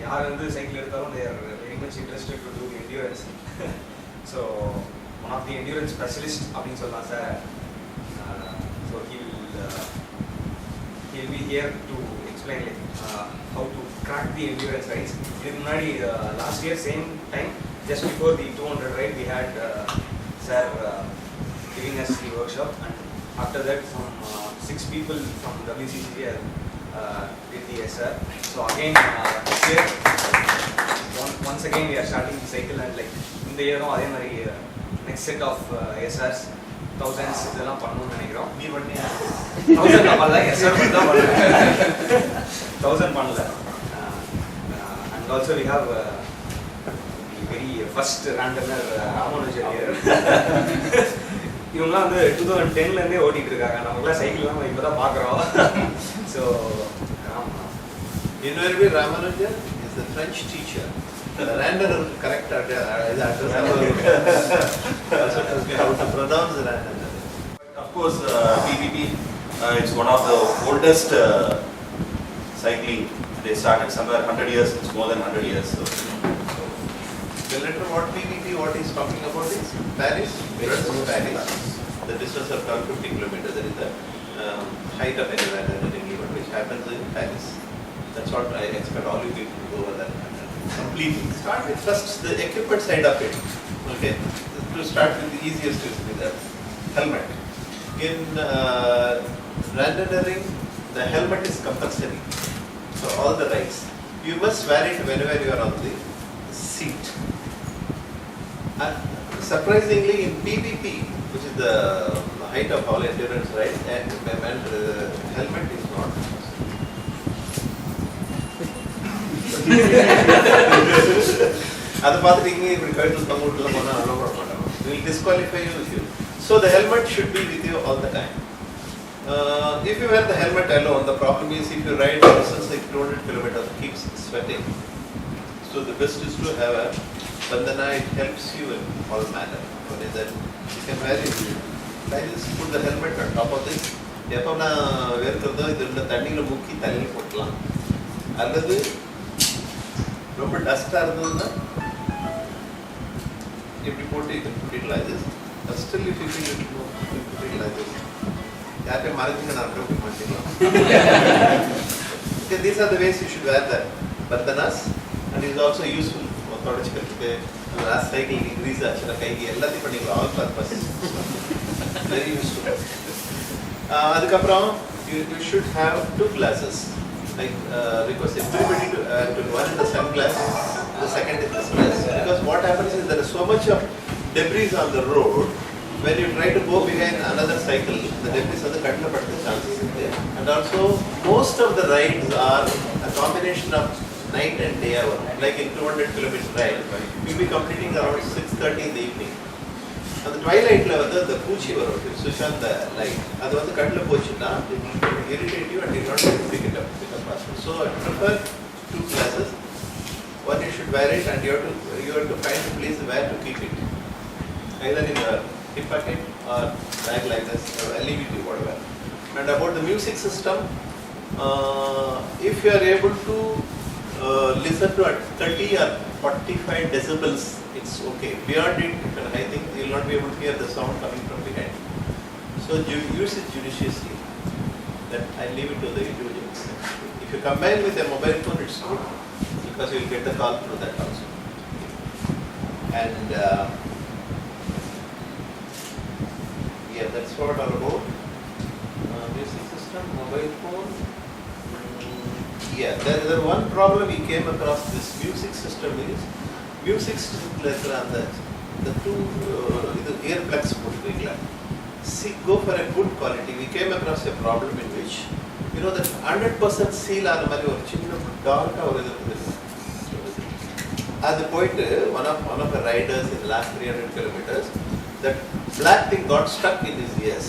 யார் வந்து சைக்கிள் எடுத்தாலும் they are very much interested to do the endurance. So one of the endurance specialist அப்படின்னு சொல்லலாம் sir. So he will be here to explain like how to crack the endurance rides. இதுக்கு முன்னாடி last year same time just before the 200 ride we had sir giving us the workshop, and after that some 6 people from WCCB did the SR. So again this year once again we are starting the cycle, and like இந்த இயரும் அதே மாதிரி next set of SRs thousands இதெல்லாம் பண்ணணும்னு நினைக்கிறோம். நீ பண்ணியா 1000 பண்ணல, SR பண்ணா பண்ணல 1000 பண்ணல. And also we have the very first randomer Ramanujar here. இவங்கலாம் வந்து 2010ல இருந்தே ஓட்டிட்டு இருக்காங்க. நமக்குலாம் சைக்கிள் தான் இப்பதான் பாக்குறோம். So Inverbi Ramanujan is the French teacher. Randoner correct address. Also tells me how to pronounce Randoner. Of course, PPP is one of the oldest cycling. They started somewhere 100 years. It's more than 100 years. So The letter what PPP what is talking about is Paris. Paris. The distance of 150 kilometers. That is the height of any randoner event which happens in Paris. That's what I expect all you people to go over that completely. Start with first the equipment side of it. Okay, to start with the easiest is with the helmet. In randoneering, the helmet is compulsory. So all the rides, you must wear it whenever you are on the seat. And surprisingly, in PPP, which is the height of all endurance rides, and helmet is not. அதை பார்த்துட்டு இங்கே இப்படி கழுத்தில் தங்கூட்டில் போனால் allow பண்ண மாட்டாங்க. Will disqualify you if you. So the helmet should be with you all the time. If you wear the helmet alone, the problem is if you ride a distance like 200 kilometers, keeps sweating. So the best is to have a bandana. It helps you in all manner. One is that you can wear it. I just put the helmet on top of this. எப்போ நான் வேர்க்கிறதோ இது உள்ள தண்ணியில் முக்கி தண்ணியில் போட்டலாம். அல்லது ரொம்ப டஸ்டாக இருந்ததுன்னா இப்படி போட்டு இது பிடிக்கலாது. ஸ்டில் இஃப் யூ பிடிக்கலாது யார்கிட்ட மறைஞ்சுங்க நான் போட்டு மாட்டிக்கலாம். These are the ways you should wear the bandanas, and it is also useful தொடச்சிக்கிறதுக்கு லாஸ்ட் சைக்கிள் இன்க்ரீஸ் ஆச்சுன்னா கைக்கு எல்லாத்தையும் பண்ணிக்கலாம். All purpose very useful. அதுக்கப்புறம் you should have 2 glasses. Like request everybody to one in the sun glass, the second in this glass. Because what happens is there is so much of debris on the road. When you try to go behind another cycle, the debris of the cutla but the chances is there. And also most of the rides are a combination of night and day hour. Like in 200 kilometer ride, you'll be completing around 6:30 in the evening. And the twilight level, the poochi varum, switch on the light. Adu vandu kadla pochina, it will irritate you and you not able to pick it up. So I prefer 2 glasses. One you should wear it, and you have to find a place where to keep it. Either in a hip pocket or bag like this, or LEVT, whatever. And about the music system, if you are able to listen to at 30 or 45 decibels, it's okay. Beyond it, I think you will not be able to hear the sound coming from behind. So use it judiciously. Then I leave it to the individuals. If you combine with a mobile phone, it's good because you will get the call through that also. And yeah, that's what all about music system, mobile phone. Yeah, there is one problem we came across this music system is music system and the 2 earplugs put. See, go for a good quality. We came across a problem in which you know that 100% seal on the mari or chinna dark or at the point one of the riders in the last 300 kilometers, that black thing got stuck in his ears.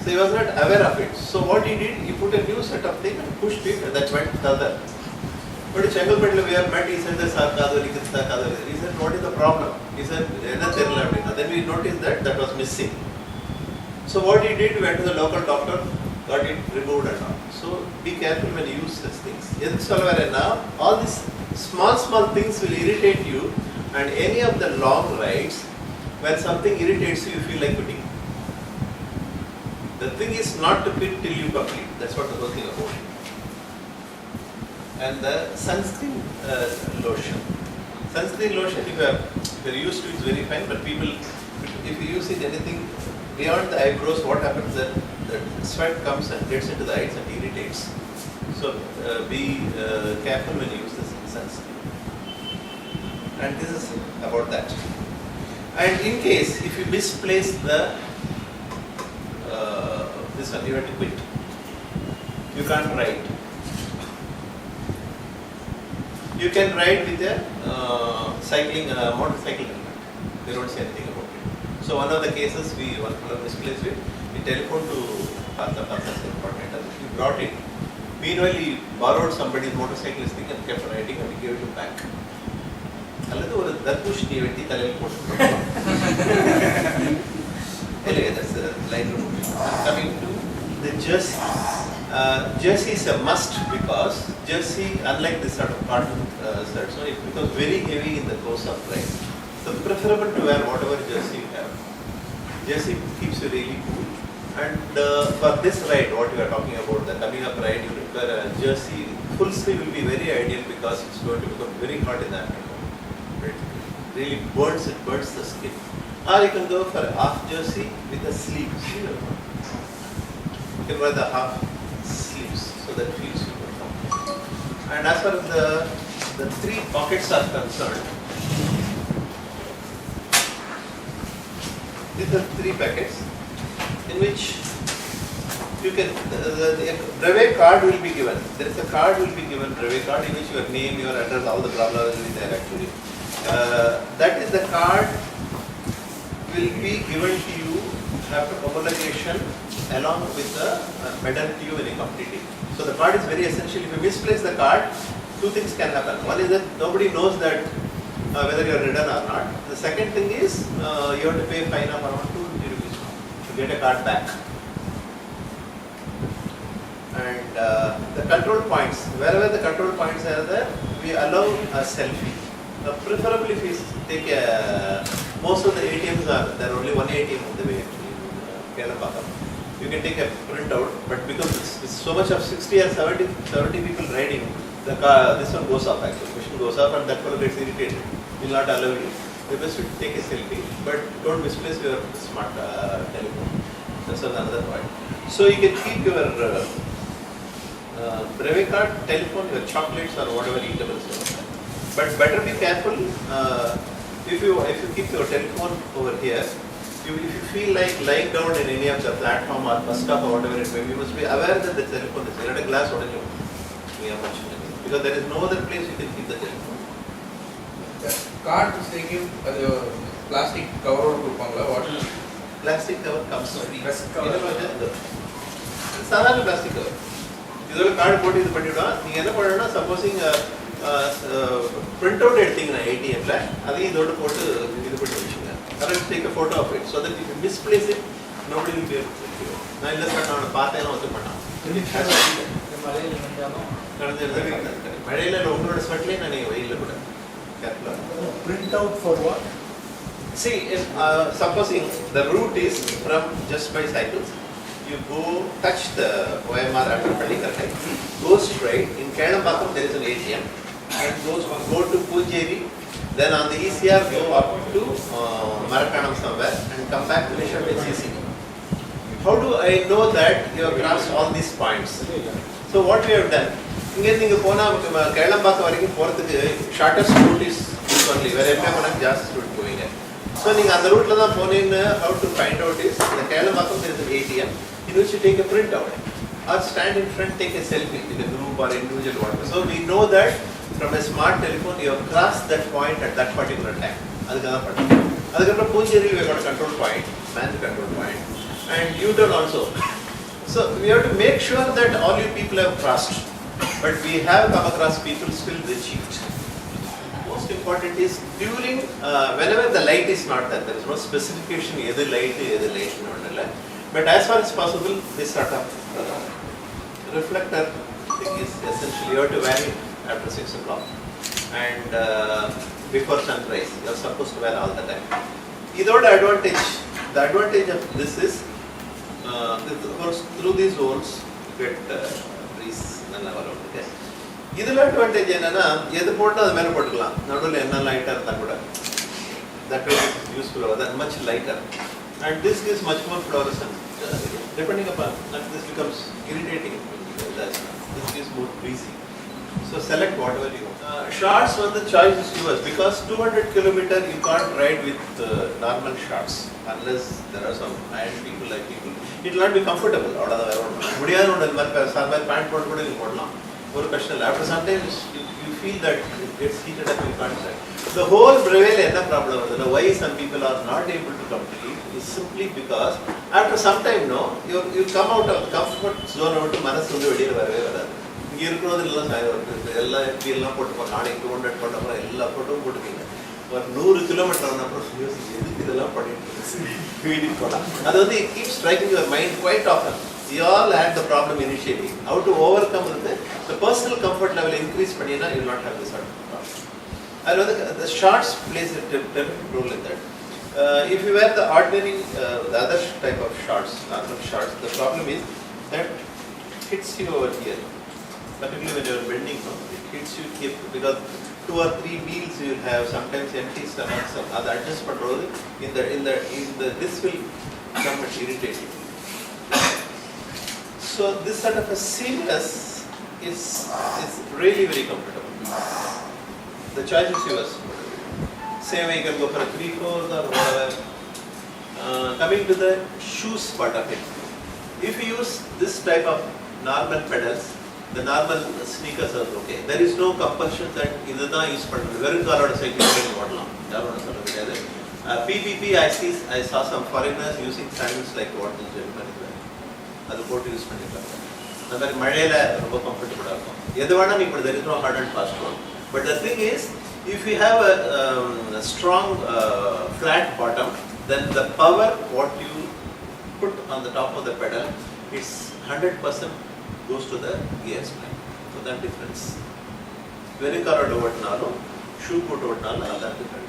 So he was not aware of it. So what he did, he put a new set of thing and pushed it, and that went further. But in Chengalpattu we are met, he said he said, what is the problem? He said, then we noticed that was missing. So what he did, he went to the local doctor, got it removed and all. So be careful when you use such things. எதுக்கு சொல்ல வரேன்னா, all these small things will irritate you, and any of the long rides, when something irritates you, you feel like quitting. The thing is not to quit till you complete. That's what the whole thing about. And the sunscreen lotion. Sunscreen lotion, if you're used to it, it's very fine, but people, if you use it anything beyond the eyebrows, what happens is that the sweat comes and gets into the eyes and irritates. So be careful when you use this sunscreen. And this is about that. And in case, if you misplace the this one, you have to quit. You can't ride. You can ride with a motorcycle helmet. They don't say anything about it. So one of the cases, one fellow misplaced it. He telephoned to Partha coordinator. He brought it. Meanwhile, he borrowed somebody's motorcyclist thing and kept riding, and he gave it back. Anyway, that's the line. Coming to the jersey. Jersey is a must because jersey, unlike this sort of cotton shirt, so it becomes very heavy in the course of ride. So preferable to wear whatever jersey you have. Jersey keeps you really cool. And for this ride, what you are talking about, the coming up ride, you require a jersey. Full sleeve will be very ideal because it's going to become very hot in the afternoon. It really burns the skin. Or you can go for a half jersey with a sleeve. You can wear the half sleeves so that feels super comfortable. And as far as the 3 pockets are concerned, these are 3 packets in which you can, the brevet card will be given. There is a card will be given, brevet card, in which your name, your address, all the blah blah will be there actually. That is the card will be given to you after homologation along with the medal to you when you complete it. So the card is very essential. If you misplace the card, 2 things can happen. One is that nobody knows that whether you are ridden or not. The second thing is you have to pay a fine of around 250 rupees to get a card back. And the control points, wherever the control points are there, we allow a selfie. Preferably if you take most of the ATMs there are only one ATM on the way actually in Kelapakam. You can take a printout, but because it's so much of 60 or 70 people riding, this one goes off actually, machine goes off and that fellow gets irritated. Will not allow you. The best to take a selfie, but don't misplace your smart telephone. That's another point. So you can keep your brevet card, telephone, your chocolates or whatever eatables. But better be careful. If you keep your telephone over here, if you feel like lying down in any of the platform or bus stop or whatever it may be, you must be aware that the telephone is there. At a glass, what is it? Because there is no other place you can keep the telephone. The card is taking plastic cover what is Plastic cover comes free. Plastic cover. சாதாரண plastic cover. இதோட card போட்டு இது பண்ணிவிடும். நீங்கள் என்ன பண்ணணும்னா supposing print out எடுத்தீங்கன்னா ஏடிஎம்ல அதையும் இதோட போட்டு இது பண்ணி வச்சுங்க. Correct take a photo of it so that if you misplace it nobody will be able to see it. நான் இல்லை சார் நான் பார்த்தேன் வந்து பண்ணேன். மழையில உங்களோட ஸ்வெட்லேயே நான் வெயிலில் கூட Print out for what? See, if, supposing the route is from just by cycles, you go touch the OMR after Pallikarkai, go straight. In Kelapakam there is an ATM, and go to Pujeri, then on the ECR go up to Marakanam somewhere, and come back finish up at CC. How do I know that you have crossed all these points? So what we have done? இங்கேருந்து நீங்கள் போனால் கேளம்பாக்கம் வரைக்கும் போகிறதுக்கு shortest root is this only, where every போனால் ஜாஸ்தி root போவீங்க. So நீங்கள் அந்த ரூட்டில் தான் போனீங்கன்னு how to find out is இந்த Kelambakkam there is an ATM in which you take a print out or stand in front, take a selfie with a group or individual whatever. So we know that from a smart telephone you have crossed that point at that particular time. அதுக்காக தான் பண்ணுறோம். அதுக்கப்புறம் பூஞ்சேரியில் we got a control point, man control point, and U-turn also. So we have to make sure that all you people have crossed. But we have come across people still they cheat. Most important is during whenever the light is not there is no specification either light no. But as far as possible this sort of reflector thing is essentially you have to wear it after 6 o'clock and before sunrise. You are supposed to wear all the time. The advantage of this is of course through these holes you get breeze நல்லா வரும். இதில் advantage என்னன்னா எது போட்டால் அது மேலே போட்டுக்கலாம். நடுவில் என்ன லைட்டாக இருந்தால் கூட that way it is useful or that much lighter. And this gives much more fluorescence. Depending upon that, this becomes irritating. This gives more breezy. So select whatever you want. Shorts, when the choice is yours, because 200 kilometer you can't ride with normal shorts unless there are some iron people like people. It will not be comfortable. முடியாத ஒன்று மாதிரி sir pant போட்டு கூட நீங்கள் போடலாம். ஒரு கஷ்டம் இல்லை. After some time you feel that it gets heated up, you can't ride. The whole brevet என்ன problem வருதுன்னா why some people are not able to complete is simply because after some time you come out of the comfort zone விட்டு மனசு வந்து வெளியே வரவே வராது. இங்கே இருக்கிறதெல்லாம் எல்லாம் எப்படி எல்லாம் போட்டு நாளைக்கு 200 போட்டப்பறம் எல்லா போட்டும் போட்டுக்கீங்க. ஒரு 100 கிலோமீட்டர் அப்புறம் எதுக்கு இதெல்லாம் பண்ணிட்டு வீட்டுக்கு போகலாம். அது வந்து it keeps striking your mind quite often. You all had the problem initially. How to overcome the personal comfort level increase பண்ணினா you will not have this sort of problem. The shorts plays a different role in that. If you wear the ordinary, the other type of shorts, normal shorts, the problem is that hits you over here. Particularly when you are bending, it hits you here because 2 or 3 meals you will have, sometimes empty stomachs. That adjustment role in the this will become irritating. So this sort of a seamless is really very comfortable. The choice is yours. Same way you can go for a 3/4 or whatever. Coming to the shoes part of it. If you use this type of normal pedals, the normal sneakers are okay. There is no compulsion that idha use pannu. Verum kaaloda cycle podlam. Yaroda solla kidiyadu. PPP I saw some foreigners using sandals like what this gentleman is wearing. Adu potu use pannirukanga. அந்த மாதிரி மழையில ரொம்ப கம்ஃபர்டபுளாக இருக்கும். எது வேணாலும் இப்படி there is no hard and fast rule. But the thing is, if you have a strong flat bottom, then the power what you put on the top of the pedal is 100% goes to the gear spline. So that difference. Very correct overtnalo, shoe put overtnalo, that difference.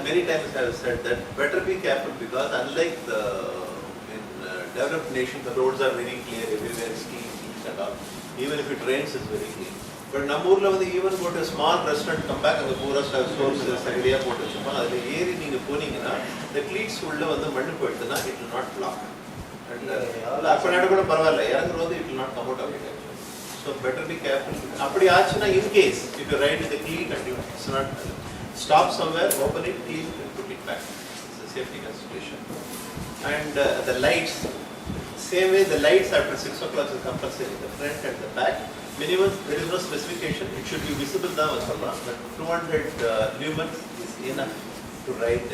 Many times I have said that better be careful because unlike in developed nations, the roads are very clear everywhere, ski and all. Even if it rains, it's very clean. But நம்மூர்ல வந்து even go to a small restaurant, come back and பூரா soaps சகதியா போட்டு வச்சிருப்பாங்க. அதில் ஏறி நீங்க போனீங்கன்னா the cleats உள்ள வந்து மண்ணு போயிடுதுன்னா it will not block. அப்ப நட கூட பரவாயில்ல, இறங்குறது it will not come out of it. So better be careful. அப்படி ஆச்சுன்னா in case if you ride with the cleat and it's not stop somewhere, open it, clean it and put it back. It's a safety consideration. And the lights, same way the lights after 6 o'clock is compulsory, the front and the back. Minimum, there is no specification, it should be visible now, but 200 lumens is enough to ride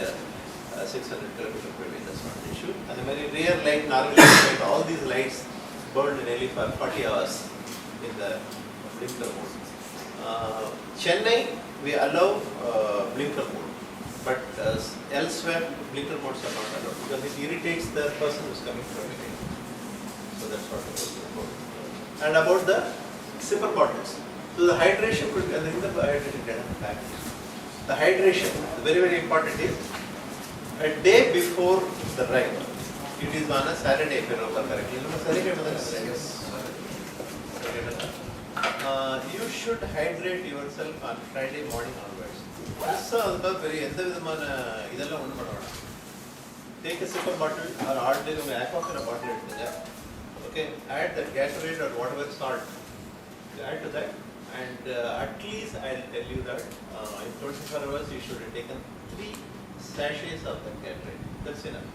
600 kilometers per day, that's not an issue. And the very rear light, normally all these lights burned nearly for 40 hours in the blinker mode. Chennai, we allow blinker mode, but elsewhere blinker modes are not allowed because it irritates the person who is coming from it. So that's what it is about. And about the zipper bottles. So the hydration could be the hydration pack. The hydration, very very important is a day before the ride. It is on a Saturday if I remember correctly. You should hydrate yourself on Friday morning onwards. So very idella onnu panna. Take a zipper bottle or ordinary aquafina bottle eduthuga. Okay, add that Gatorade or whatever salt. Add to that, and at least I'll tell you that in 24 hours you should have taken 3 sachets of that Gatorade. That's enough.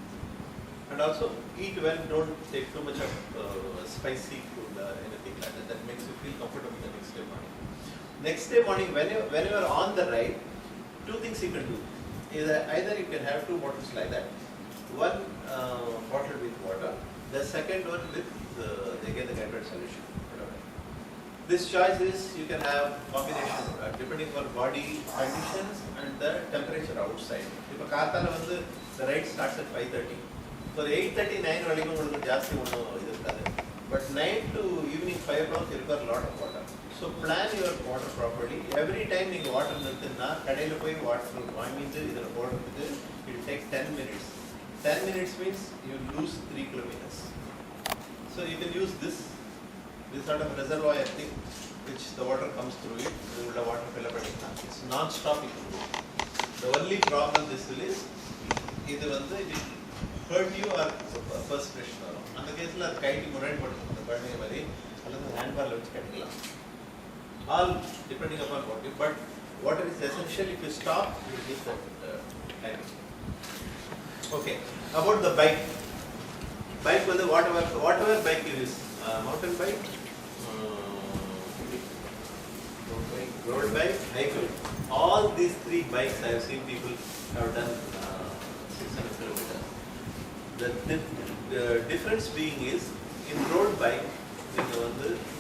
And also eat well. Don't take too much of spicy food or anything like that. That makes you feel comfortable the next day morning. Next day morning, when you are on the ride, 2 things you can do. Either you can have 2 bottles like that. One bottle with water. The second one with the Gatorade solution. This choice is you can have combination depending on body conditions and the temperature outside. If a car the ride starts at 5:30, so 8:39 varaikkum ungalku jaasti onnu idu irukadhu. But 9 to evening 5 o'clock you require a lot of water. So plan your water properly. Every time you water நிறுத்தினா கடையில் போய் water வாங்கிட்டு இதில் போடுறதுக்கு it will take 10 minutes. 10 minutes means you lose 3 kilometers. So you can use this sort of reservoir thing which the water comes through it. The water fill up. It's non-stop. The only problem this will is இது வந்து it will hurt you or perspiration வரும். அந்த கேஸில் அது கைட்டி முன்னாடி போட்டுக்கணும். அந்த குழந்தைங்க மாதிரி அல்லது ஹேண்ட்பாலில் வச்சு கட்டிக்கலாம். All depending upon what you, but water is essential. If you stop, you will miss that time. Okay, about the bike. Bike was whatever bike you use, mountain bike, road bike, cycle. All these 3 bikes I have seen people have done 600 kilometers. The difference being is in road bike,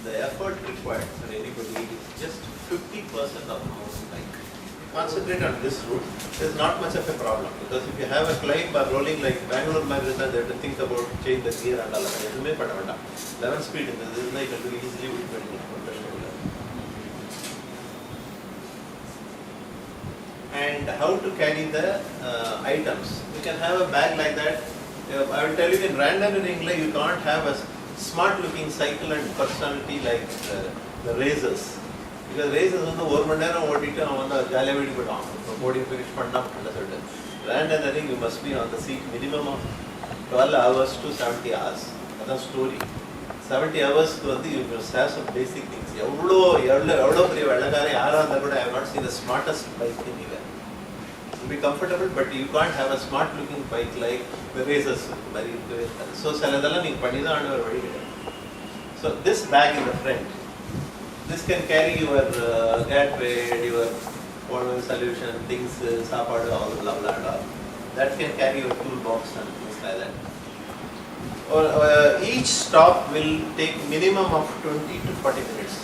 the effort required for anybody is just 50% of the mountain bike. Concentrate on this route. There's not much of a problem because if you have a climb or rolling like Bangalore, they have to think about change the gear and all that. 11 speed in this, you can do easily with 20. And how to carry the items. You can have a bag like that. I will tell you in random in England, you can't have a smart looking cycle and personality like the racers. Because racers வந்து ஒரு மணி நேரம் ஓட்டிட்டு அவன் வந்து ஜாலியாக வீடு போயிட்டான். Boarding finish பண்ணால் சொல்லிட்டு ரேண்டன் I think you must be on the seat minimum of 12 hours to 70 hours. அதான் ஸ்டோரி. 70 ஹவர்ஸ்க்கு வந்து you must have some basic things. எவ்வளோ பெரிய வெள்ளக்காரன் யாராக இருந்தால் கூட I have not seen the smartest bike anywhere. It will be comfortable, but you can't have a smart looking bike like the racers. So சிலதெல்லாம் நீங்கள் பண்ணி தான் ஆண்டு வழி கிடையாது. So this bag in the front, this can carry your Gatorade, your water solution, things, sapadu, all blah blah blah. That can carry your toolbox and things like that. Or each stop will take minimum of 20 to 40 minutes.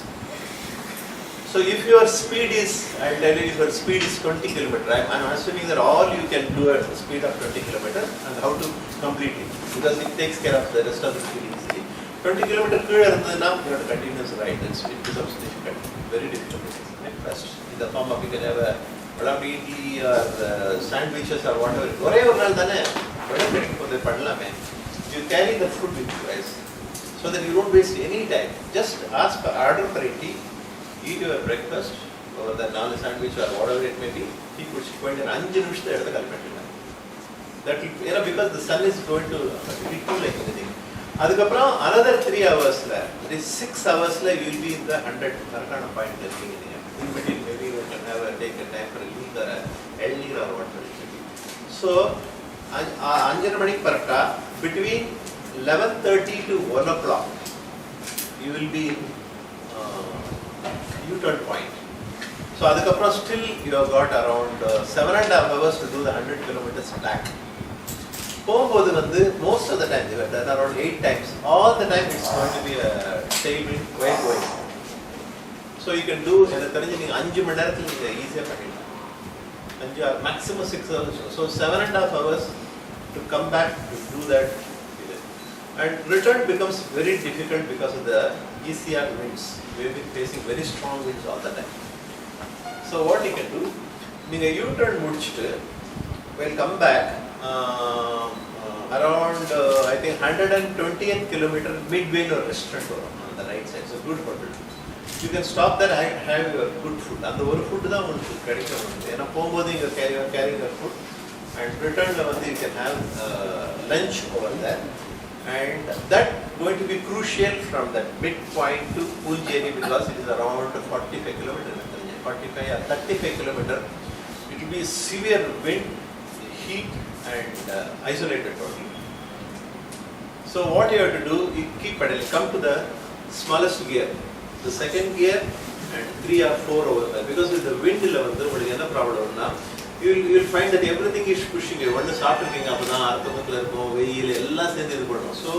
So if your speed is, I'll tell you, if your speed is 20 km, I'm assuming that all you can do at the speed of 20 km and how to complete it, because it takes care of the rest of the speed easily. 20 km you have to continuous ride, then speed becomes difficult, very difficult. First, in the form of you can have a tea or sandwiches or whatever. You carry the food with you guys, so that you don't waste any time. Just ask for order for a tea, eat your breakfast or the naan sandwich or whatever it may be. He puts point in 5 நிமிஷத்தை எடுத்து கல்பெட்டுங்க. That will, because the sun is going to be too like anything. அதுக்கப்புறம் another 3 hoursல, that is 6 hoursல you will be in the 100 கரெக்டான point இருக்கீங்க. In between maybe you can have a take a time for a leak or a elnir or whatever it may be. So 5 மணிக்கு கரெக்டா between 11:30 to 1 o'clock you will be in U-turn point. So அதுக்கப்புறம் still you have got around 7.5 hours to do the 100 kilometers back. போகும்போது வந்து most of the time they were done around 8 times. All the time it's going to be a tailwind while going. So you can do எனக்கு தெரிஞ்சு நீங்க 5 மணி நேரத்துல நீங்க ஈஸியா பண்ணிடலாம். 5 or maximum 6 hours. So 7.5 hours to come back to do that. And return becomes very difficult because of the ECR winds. We have been facing very strong winds all the time. So what you can do, you U-turn முடிச்சிட்டு, we'll come back around I think 120th kilometer midway to a restaurant on the right side. So good hotel. You can stop there and have your good food. And the food தான் உங்களுக்கு கிடைக்கும். ஏன்னா போகும்போது you carrying your food, and return you can have lunch over there. And that going to be crucial from that midpoint to Punjeri, because it is around 45 kilometers, 45 or 35 kilometers. It will be severe wind, heat and isolated totally. So what you have to do, you keep pedaling, come to the smallest gear, the second gear and 3 or 4 over there, because with the wind problem, you will find that everything is pushing you. Once start looking up, so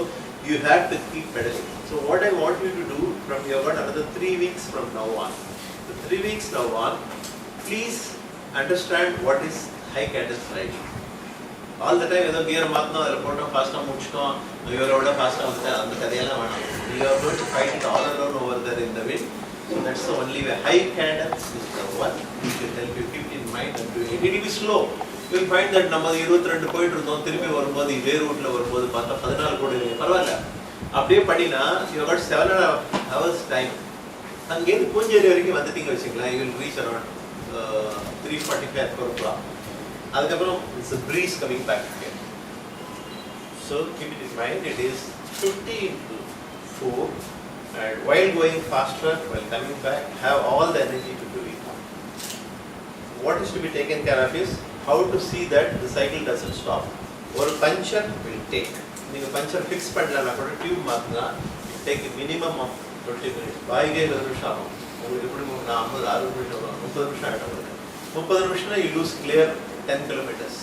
you have to keep pedaling. So what I want you to do, from you have got another 3 weeks from now on. The 3 weeks now on, please understand what is high cadence riding. All the time ஏதோ gear மாத்தணும் அதில் போட்டோம் ஃபாஸ்ட்டாக முடிச்சிட்டோம் இவரோட ஃபாஸ்ட்டாக வந்துட்டு அந்த கதையெல்லாம் வேணாம். You are going to fight it all alone over there in the wind. So that's the only way. High cadence is the one which will help you keep in mind and do it. It will be slow. You will find that நம்ம 22 போயிட்டு இருந்தோம் திரும்பி வரும்போது இதே ரூட்டில் வரும்போது பார்த்தா 14 கூட இல்லை பரவாயில்ல. அப்படியே பண்ணினா you got 7.5 hours time. அங்கேருந்து பூஞ்சேரி வரைக்கும் வந்துட்டீங்க வச்சுக்கலாம். You will reach around 3:45 4 o'clock. அதுக்கப்புறம் it's a breeze coming back again. So keep it in mind, it is 50 into 4 and while going faster, while coming back, have all the energy to do it. What is to be taken care of is how to see that the cycle doesn't stop. ஒரு puncture will take. நீங்கள் puncture fix பண்ணலன்னா கூட tube மாற்றினா take a minimum of 20 minutes. பாய்கே 20 நிமிஷம் ஆகும். உங்களுக்கு எப்படி 50 60 நிமிஷம் வரும் 30 நிமிஷம் ஆகிடும். 30 நிமிஷம்னா you lose clear 10 kilometers.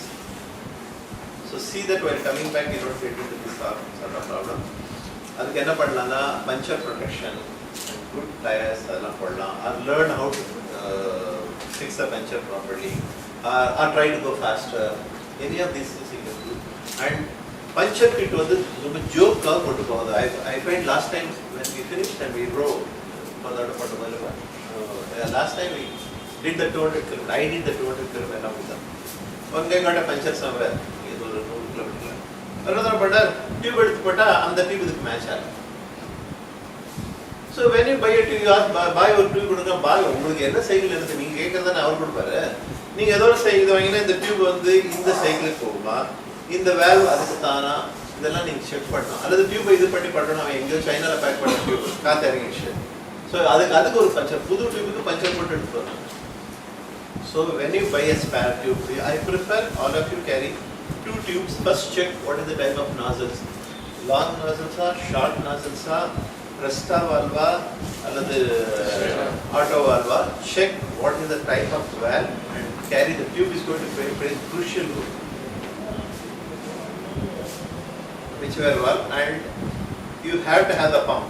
So see that while coming back you don't get into this sort of problem. அதுக்கு என்ன பண்ணலாம்னா பஞ்சர் ப்ரொடெக்ஷன் குட் டயர்ஸ் அதெல்லாம் போடலாம் or learn how to fix the puncture properly or try to go faster. Any of these things you can do. And puncture kit வந்து ரொம்ப ஜோக்காக போட்டு போகுது. I find last time when we finished and we drove last time we did the 200 km. I did the 200 km along with them. One guy got a puncture somewhere. இது ஒரு 100 km. another பண்ணார் tube எடுத்து போட்டா அந்த tube இதுக்கு match ஆகும். So when you buy a tube, you ask buy ஒரு tube கொடுங்க பாய் உங்களுக்கு என்ன சைக்கிள் இருக்கு நீங்க கேட்கறத அவர் கொடுப்பாரு. நீங்க ஏதோ ஒரு சைக்கிள் வாங்கினா இந்த டியூப் வந்து இந்த சைக்கிளுக்கு போகுமா இந்த வேல்வ் அதுக்கு தானா இதெல்லாம் நீங்க செக் பண்ணணும். அல்லது டியூப் இது பண்ணி பண்ணணும் அவன் எங்கேயோ சைனால பேக் பண்ண டியூப் காத்து இறங்கிடுச்சு. ஸோ அதுக்கு ஒரு பஞ்சர் புது டியூபுக்கு பஞ்சர் போட்டு எடுத்து வரணும். So when you buy a spare tube, I prefer all of you carry 2 tubes. First check what is the type of nozzles. Long nozzles are, short nozzles are, Presta valve, அல்லது auto valve. Check what is the type of valve and carry the tube is going to play crucial role. Whichever valve and you have to have the pump.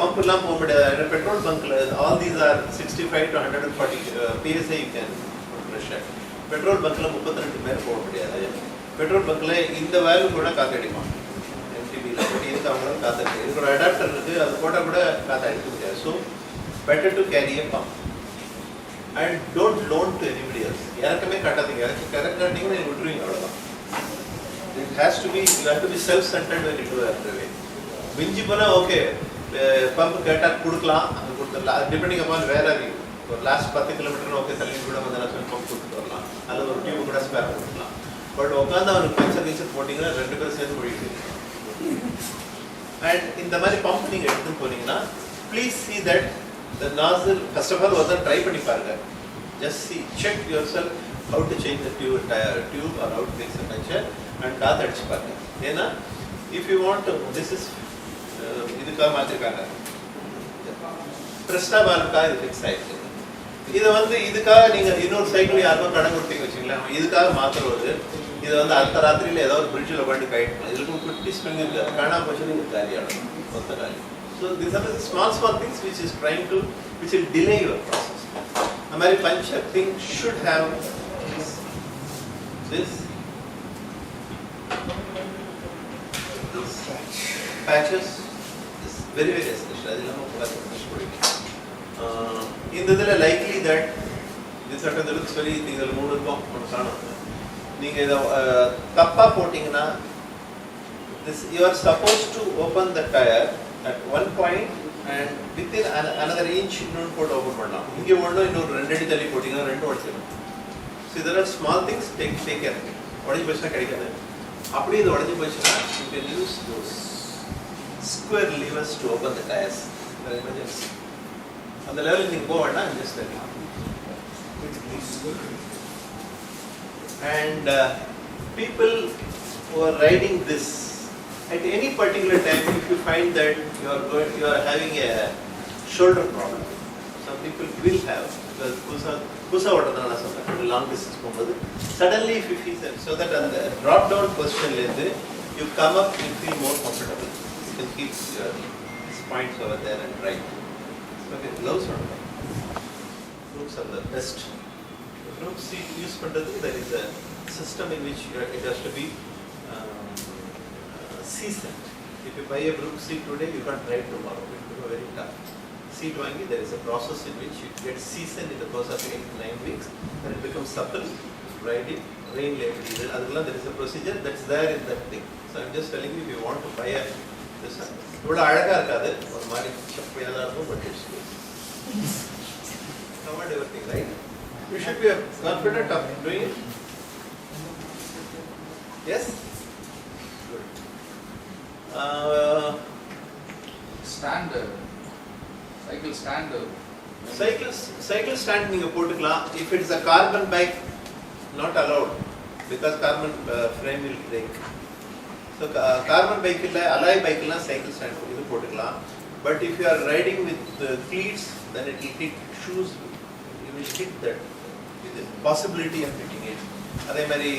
Pump எல்லாம் போக முடியாது. Petrol bunkல all these are 65 to 140 psi you can pressure. Petrol bunkல 32 மேல போக முடியாது. Petrol bunkல இந்த valve கூட காத்தடிக்கும். MTBல but இதுக்கு அவங்க காத்தடிக்கும். இதுக்கு ஒரு அடாப்டர் இருக்கு அது போட்டா கூட காத்தடிக்க முடியாது. So better to carry a pump. And don't loan to anybody else. யாருக்குமே காட்டாதீங்க. யாருக்கு கரெக்ட் காட்டிங்கன்னா நீங்க விட்டுருவீங்க அவ்வளவுதான். It has to be you have to be self-centered when you do that way. விஞ்சி போனா ஓகே பம்ப் கேட்டா கொடுக்கலாம் அது கொடுத்துடலாம் டிபெண்டிங் அப்பான் வேற ஒரு லாஸ்ட் 10 கிலோமீட்டர் ஓகே தள்ளி கூட வந்து பம்ப் கொடுத்துட்டு வரலாம் அல்லது ஒரு டியூப் கூட ஸ்பேர் கொடுக்கலாம். பட் உட்காந்து அவனுக்கு பஞ்சர் போட்டிங்கன்னா 2 பேரும் சேர்ந்து முடியுது. அண்ட் இந்த மாதிரி பம்ப் நீங்கள் எடுத்து போனீங்கன்னா please see that the nozzle first of all ஒரு ட்ரை பண்ணி பாருங்க. Just see check yourself how to change the tube or how to fix the puncture and காற்று அடிச்சு பாருங்க. ஏன்னா if you want this is இதுக்காக மாற்றிருக்காங்க பிரஸ்டா வால்வுக்காக இது ஃபிக்ஸ் ஆயிடுச்சு. இதை வந்து இதுக்காக நீங்கள் இன்னொரு சைக்கிள் யாருக்கும் கடன் கொடுத்தீங்க வச்சுங்களேன் இதுக்காக மாற்றுறது இதை வந்து அடுத்த ராத்திரியில் ஏதாவது ஒரு பிரிட்ஜில் உட்காந்து கைட்டணும் இதுக்கு குட்டி ஸ்பிரிங் இருக்குது காணா போச்சு நீங்கள் காலியாகணும் மொத்த காலி. So this are small things which is trying to which will delay your process. அந்த மாதிரி puncture thing should have this patches is very essential. அது இல்லாமல் இந்த இதில் லைக்லி தட் இது சட்டம் லுக்ஸ் வெரி இதில் 3 இருக்கும் ஒன்று காணும். நீங்கள் இதை தப்பாக போட்டிங்கன்னா this you are supposed to open the tire at one point and within another inch இன்னொன்று போட்டு ஓப்பன் பண்ணலாம். இங்கே ஒன்று இன்னொரு 2 அடி தள்ளி போட்டிங்கன்னா 2 உடச்சிடும். ஸோ இதெல்லாம் ஸ்மால் திங்ஸ் டேக் கேர். உடஞ்சி போச்சுன்னா கிடைக்காது. அப்படி இது உடஞ்சி போச்சுன்னா you can use those square levers to open the tires for emergency. அந்த லெவலில் நீங்கள் போக வேண்டாம் just like and people who are riding this at any particular time if you find that you are having a shoulder problem, some people will have because pusa ஓட்டறதுனால நான் சொல்றேன் long distance போகும்போது suddenly if you feel that so that on the drop down position இருந்து you come up you feel more comfortable. You can keep your points over there and ride. Okay, gloves are the best. Gloves use பண்றது there is a system in which it has to be seasoned. If you buy a Brook seat today, you can't ride tomorrow. It will be very tough. Seat wangi, there is a process in which it gets seasoned in the course of 8 to 9 weeks, and it becomes supple, ride it, rain label. There is a procedure that's there in that thing. So I'm just telling you, if you want to buy a this one, but it's good. Covered everything, right? You should be confident of doing it. Yes? Good. Stand, cycle stand. Cycle stand நீங்க போட்டுக்கலாம். If it's a carbon bike, not allowed because carbon frame will break. So carbon bike இல்ல alloy bike ல cycle stand இது போட்டுக்கலாம். But if you are riding with cleats, then it will hit shoes. You will hit that with the possibility of hitting it. அதே மாதிரி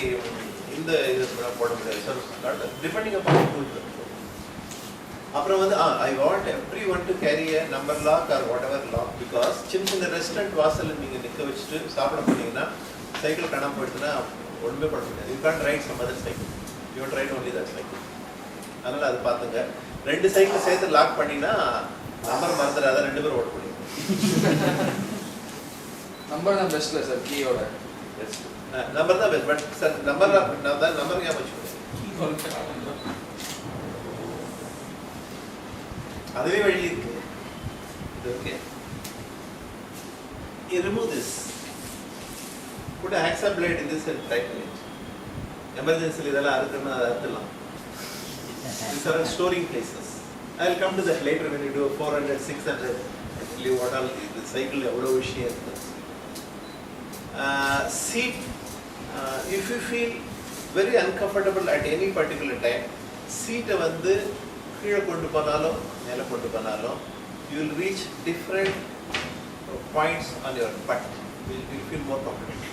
இந்த இது போட முடியாது. Depending upon the அப்புறம் வந்து I want everyone to carry a number lock or whatever lock because சின்ன restaurant வாசல்ல நீங்க நிக்க வச்சிட்டு சாப்பிட போனீங்கன்னா சைக்கிள் காணாம போயிடுச்சுன்னா ஒண்ணுமே பண்ண முடியாது. You can't ride some other cycle. You want to ride only that cycle. அதனால அது பாத்துங்க. ரெண்டு சைக்கிள் சேர்த்து லாக் பண்ணினா நம்பர் மறந்துடாத ரெண்டு பேரும் ஓட முடியும். நம்பர் தான் பெஸ்ட்ல சார் கீயோட. நம்பர் தான் பெஸ்ட் பட் சார் நம்பர் ஞாபகம் வச்சுக்கோங்க. அதுவே வழி இருக்கு. Okay. You remove this. Put a hacksaw blade in this and tighten it. Emergency இதெல்லாம் அறுக்கணும்னா அதை அறுத்துலாம். These are storing places. I'll come to that later when you do 400, 600. I'll tell you what all the cycle எவ்வளவு விஷயம் இருக்கு. Seat. If you feel very uncomfortable at any particular time, seat வந்து கீழே கொண்டு போனாலும் மேலே கொண்டு போனாலும் you will reach different points on your butt. You will feel more comfortable.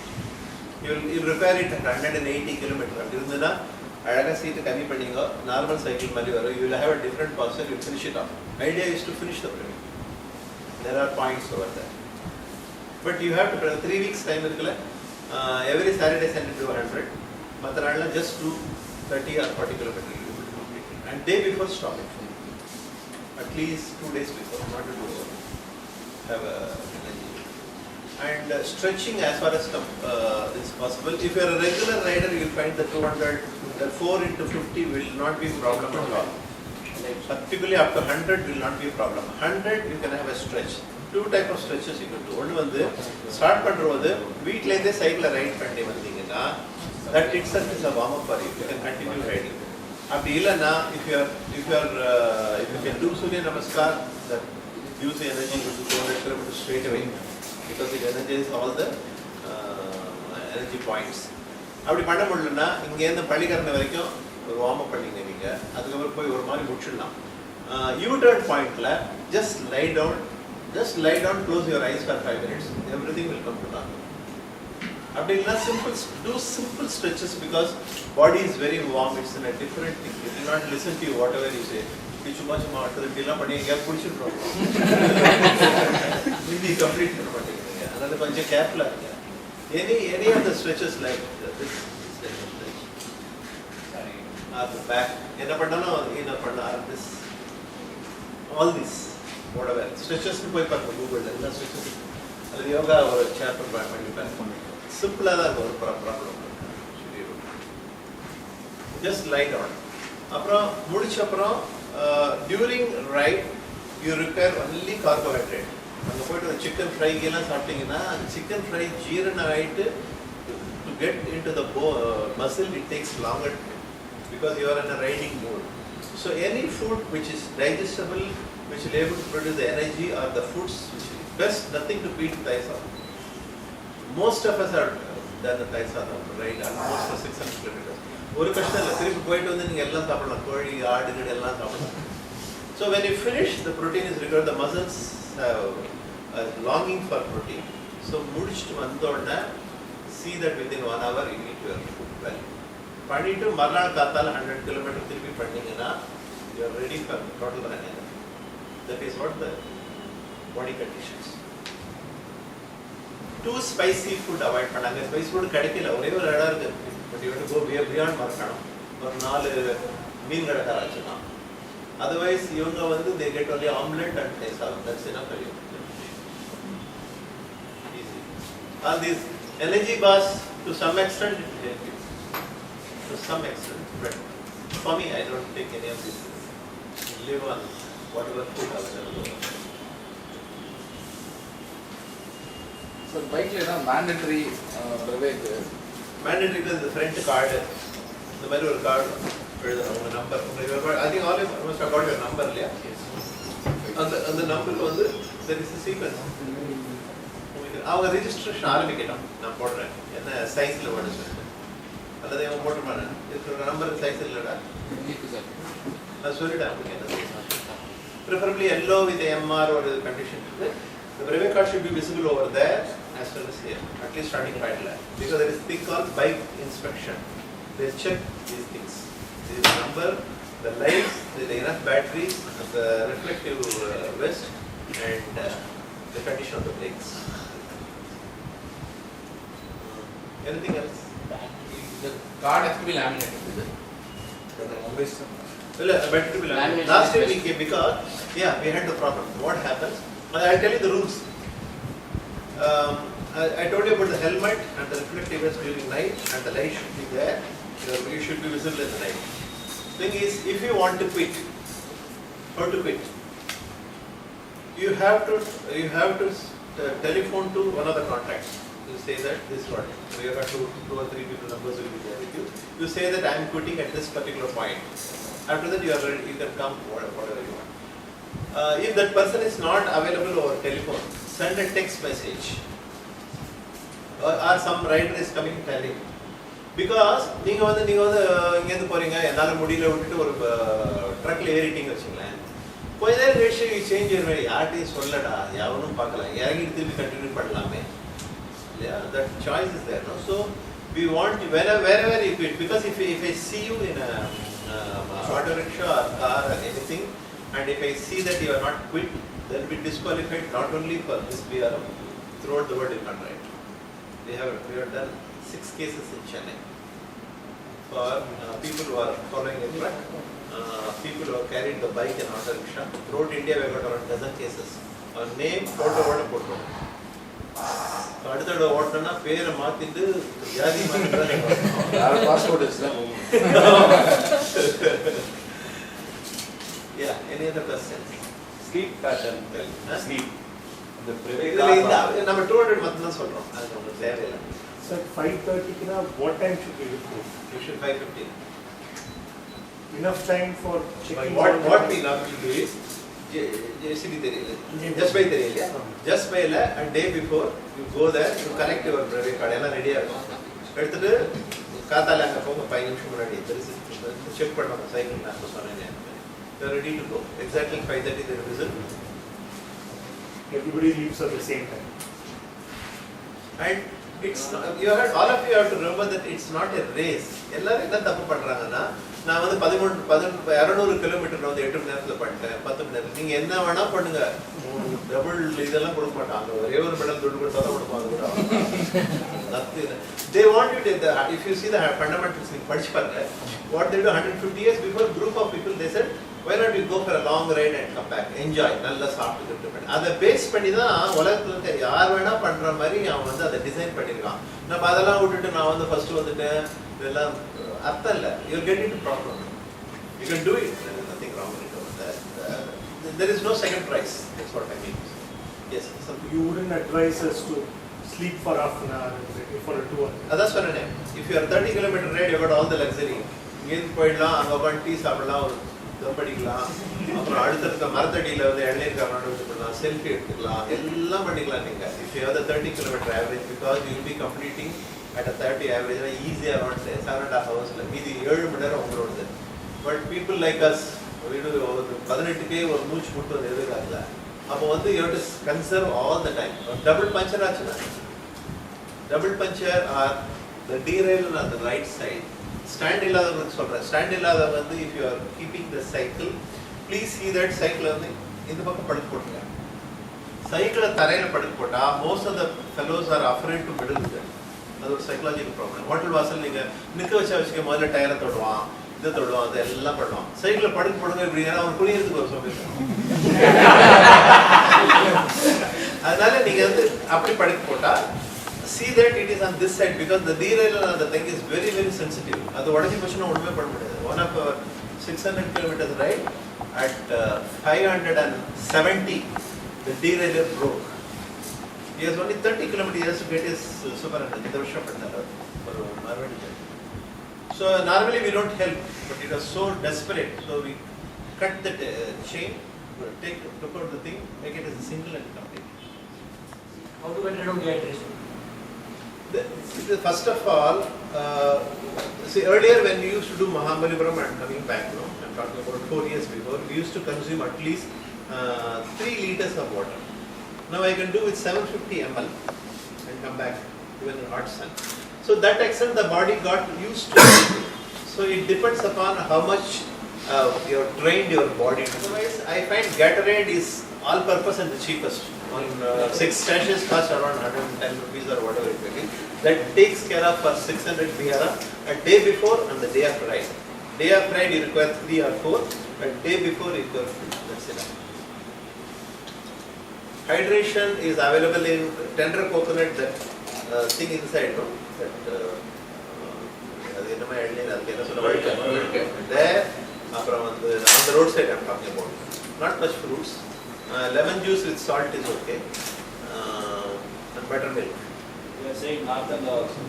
You will repair it at 180 km. அப்படி இருந்ததுன்னா அழகாக சீட்டு கம்மி பண்ணிங்க நார்மல் சைக்கிள் மாதிரி வரும். You will have a different posture. You will finish it off. Idea is to finish the pyramid. There are points over there. But you have to 3 weeks time இருக்குல்ல every Saturday Sunday do 100. மற்ற நாள்லாம் just do 30 or 40 km. And day before stop it. At least 2 days before, not to do so. Have a energy. And stretching as far as is possible. If you are a regular rider, you will find the 200, the 4 into 50 will not be a problem at all. Particularly up to 100 will not be a problem. 100 you can have a stretch. 2 type of stretches you can do. One வந்து start பண்றது வீட்ல இருந்தே cycle right பண்ணி வந்தீங்கன்னா that itself is a warm up for you. You can continue riding. அப்படி இல்லைன்னா if you can do Surya Namaskar, that use the energy to 200 km straight away because it energizes all the energy points. அப்படி பண்ண முடியலன்னா இங்கேருந்து பள்ளிக்கரணை வரைக்கும் ஒரு warm up பண்ணிங்க நீங்கள். அதுக்கப்புறம் போய் ஒரு மாதிரி முடிச்சிடலாம். U-turn பாயிண்ட்ல just lie down, close your eyes for 5 minutes. Everything will come to normal. அப்படி இல்லைன்னா do simple stretches because body is very warm. It's in a different thing. You will not listen to you whatever you say. சும்மா அடுத்ததுலாம் பண்ணி எங்கேயா பிடிச்சிட்டு இது complete பண்ண மாட்டேங்கிறீங்க. அதனால கொஞ்சம் கேர்ஃபுல்லாக இருங்க. Any of the stretches like this the back என்ன பண்ணாலும் this all this whatever stretches போய் பாருங்க கூகுளில் எல்லா stretches அது யோகா ஒரு சாப்டர் பண்ணி பாருங்க. சிம்பிளாக தான் இருக்கும். ஒரு ப்ராப்ளம் just lie down. அப்புறம் முடிச்ச அப்புறம் during ride you require only carbohydrate. அங்கே போய்ட்டு ஒரு சிக்கன் ஃப்ரை எல்லாம் சாப்பிட்டீங்கன்னா அந்த சிக்கன் ஃப்ரை ஜீரணம் ஆகிட்டு to get into the muscle it takes longer because you are in a riding mode. So any food which is digestible, which will able to produce the energy or the foods which is best, nothing to beat thighs off. Most of us are done the thighs off ride almost for 600 kilometers. ஒரு கஷ்டம் இல்லை. திருப்பி போயிட்டு வந்து நீங்கள் எல்லாம் சாப்பிடலாம். கோழி ஆடுகள் எல்லாம் சாப்பிடலாம். So when you finish, the protein is required. The muscles have a longing for protein. So முடிச்சுட்டு வந்தோடனே see that within 1 hour you eat your food well. பண்ணிட்டு மறுநாள் காத்தால 100 கிலோமீட்டர் திருப்பி பண்ணீங்கன்னா you are ready for total running. That is what the body conditions. too spicy food avoid பண்ணாங்க. Spicy food கிடைக்கல, ஒரே ஒரு இடம் இருக்கு. But you have to go beyond மறக்கணும். ஒரு 4 மீன் கடைக்கார வச்சுக்கலாம். Otherwise இவங்க வந்து they get only omelette and they serve. That's enough for you. Easy. All these energy bars to some extent it will help you. To some extent. But for me I don't take any of these things. Live on whatever food available. So bike la mandatory brevet Mandatory is the front card. The மாதிரி ஒரு card எழுதணும் number. I think all of you must have got your number இல்லையா? அந்த நம்பர்ல வந்து there is a sequence. அவங்க registration ஆரம்பிக்கணும். நான் போடுறேன் என்ன சைஸ்ல வேணும் சொல்லிட்டு. அல்லது இவன் போட்டுமானே இருக்கிற நம்பர் சைஸ் இல்லடா. நான் சொல்லிட்டேன் உங்களுக்கு என்ன size. Preferably yellow with MR or condition. The brevet card should be visible over there as well as here, at least starting point line. Because there is thing called bike inspection. They check these things. The number, the lights, the enough batteries, the reflective vest, and the condition of the brakes. Anything else? the card has to be laminated with it. Well, better to be laminated. Last time we came because, we had the problem. What happens? I'll tell you the rules. I told you about the helmet and the reflective vest during night, and the light should be there. You should be visible in the night. Thing is, if you want to quit, how to quit? You have to telephone to one of the contacts. You say that this is what you have got two or three people numbers will be there with you. You say that I am quitting at this particular point. After that, you are ready. You can come whatever you want. If that person is not available over telephone, send a text message. Or some rider is coming telling. Because நீங்க வந்து இங்க இருந்து போறீங்க என்னால முடியல விட்டுட்டு ஒரு ட்ரக்ல ஏறிட்டீங்க வச்சுங்களேன். கொஞ்ச நேரம் கழிச்சு சேஞ்ச் ஆயிரும். யார்ட்டையும் சொல்லடா, யாவனும் பார்க்கல, இறங்கி திருப்பி கண்டினியூ பண்ணலாமே. Yeah, that choice is there. No? So we want wherever you quit, because if I see you in a auto rickshaw or car or anything, and if I see that you are not quit, then we disqualified not only for this BRM, throughout the world you can't write. We have done 6 cases in Chennai for people who are following a truck, people who have carried the bike and auto rickshaw. Throughout India we have got around dozen cases. Our name, photo. அடுத்தோட ஓட்டனா பேரை மாத்திட்டு வியாதி மாத்திட்டு passport is there. Yeah, any other questions? Sleep pattern. Sleep. The இதுல இந்த நம்ம 200 மட்டும் தான் சொல்றோம். அது நமக்கு தேவையில்லை. Sir, 5:30 க்கு what time should we report? You should 5:15. Enough time for checking. What we normally do is JCB தெரியல. Just by தெரியல. Just by ல and day before you go there to collect your brevet card. எல்லாம் ரெடியா இருக்கும். எடுத்துட்டு காத்தால அங்க போங்க 5 நிமிஷம் முன்னாடி செக் பண்ணணும் சைக்கிள் நான் சொன்னேன். You are ready to go. Exactly 5:30 they visit. Everybody leaves at the same time. And it's not, all of you have to remember that it's not a race. எல்லாரும் என்ன தப்பு பண்றாங்கன்னா நான் வந்து 200 கிலோமீட்டர் வந்து 8 மணி நேரத்துல பண்ணிட்டேன் 10 மணி நேரம். நீங்க என்ன வேணா பண்ணுங்க, டபுள் இதெல்லாம் கொடுக்க மாட்டாங்க. ஒரே ஒரு மெடல் துட்டு கொடுத்தா தான் கொடுப்பாங்க. They want you to, if you see the fundamentals, படிச்சு பாருங்க. What they do 150 years before, group of people they said, why not we go for a long ride and come back, enjoy, நல்லா சாப்பிட்டு இருப்பேன். அதை base பண்ணி தான் உலகத்துல இருக்க யார் வேணா பண்ற மாதிரி அவன் வந்து அதை டிசைன் பண்ணிருக்கான். நம்ம அதெல்லாம் விட்டுட்டு நான் வந்து ஃபர்ஸ்ட் வந்துட்டு இதெல்லாம் அர்த்தம் இல்லை. You'll get into problem. You can do it. There is nothing wrong with that. There is no second prize. That's what I mean. Yes. You wouldn't advise us to sleep for half an hour for a tour. That's what I mean. If you are 30 kilometer ride, you got all the luxury. இங்கேருந்து போயிடலாம், அங்கே உட்காந்து tea சாப்பிடலாம், ஒரு தம் படிக்கலாம், அப்புறம் அடுத்த மரத்தடியில் வந்து இளநீர் காரணம் வச்சுக்கலாம், செல்ஃபி எடுத்துக்கலாம், எல்லாம் பண்ணிக்கலாம் நீங்கள். If you have the 30 kilometer average, because you will be completing at a 30 average, easy around 7.5 hours. மீதி 7 மணி நேரம் உங்களோடது. But people like us, we do 18 ஒரு மூச்சு போட்டு வந்து எதிர்கால. அப்போ வந்து you have to conserve all the time. Double puncture ஆச்சுன்னா, double puncture or the derailleur on the right side. Stand இல்லாதவங்களுக்கு சொல்றேன். ஸ்டாண்ட் இல்லாதவங்க வந்து if you are keeping the cycle, please see that cycle வந்து இந்த பக்கம் படுத்து போட்டுங்க. சைக்கிளை தரையில் படுக்க போட்டா most of the fellows are afraid to meddle with. அது ஒரு சைக்கலாஜிக்கல் ப்ராப்ளம். ஹோட்டல் வாசல் நீங்கள் நிற்க வச்சுக்க முதல்ல டயரை தொடுவான், இதை தொடுவான், அது எல்லாம் பண்ணுவான். சைக்கிளை படுக்க போடுங்க இப்படின்னா அவன் குடிக்கிறதுக்கு ஒரு சோம்பேறி. அதனால நீங்க வந்து அப்படி படுக்க போட்டா see that it is on this side because the derailleur on the thing is very very sensitive. அது உடைஞ்சு போச்சுன்னா ஒண்ணுமே பண்ண முடியாது. One of our 600 kilometers ride at 570 the derailleur broke. He has only 30 kilometers he has to get his super under the வருஷம் பண்ணாரு ஒரு மார்வெடி. So normally we don't help, but it was so desperate, so we cut the chain, took out the thing, make it as a single and complete. How to get rid of dehydration? First of all, see earlier when we used to do Mahabalipuram and coming back, no, I'm talking about 4 years before, we used to consume at least 3 liters of water. Now I can do with 750 ml and come back even in hot sun. So that extent the body got used to it. So it depends upon how much you have trained your body. Otherwise, I find Gatorade is all purpose and the cheapest. On 6 sachets cost around 110 rupees or whatever it may be. That takes care of for 600 BRM a day before and the day after ride. Day after ride you require 3 or 4, but day before you require 2. That's enough. Hydration is available in tender coconut, that thing inside, no? That there, on the roadside I'm talking about. Not much fruits. Lemon juice with salt is okay. And buttermilk. You are saying Nartanga also.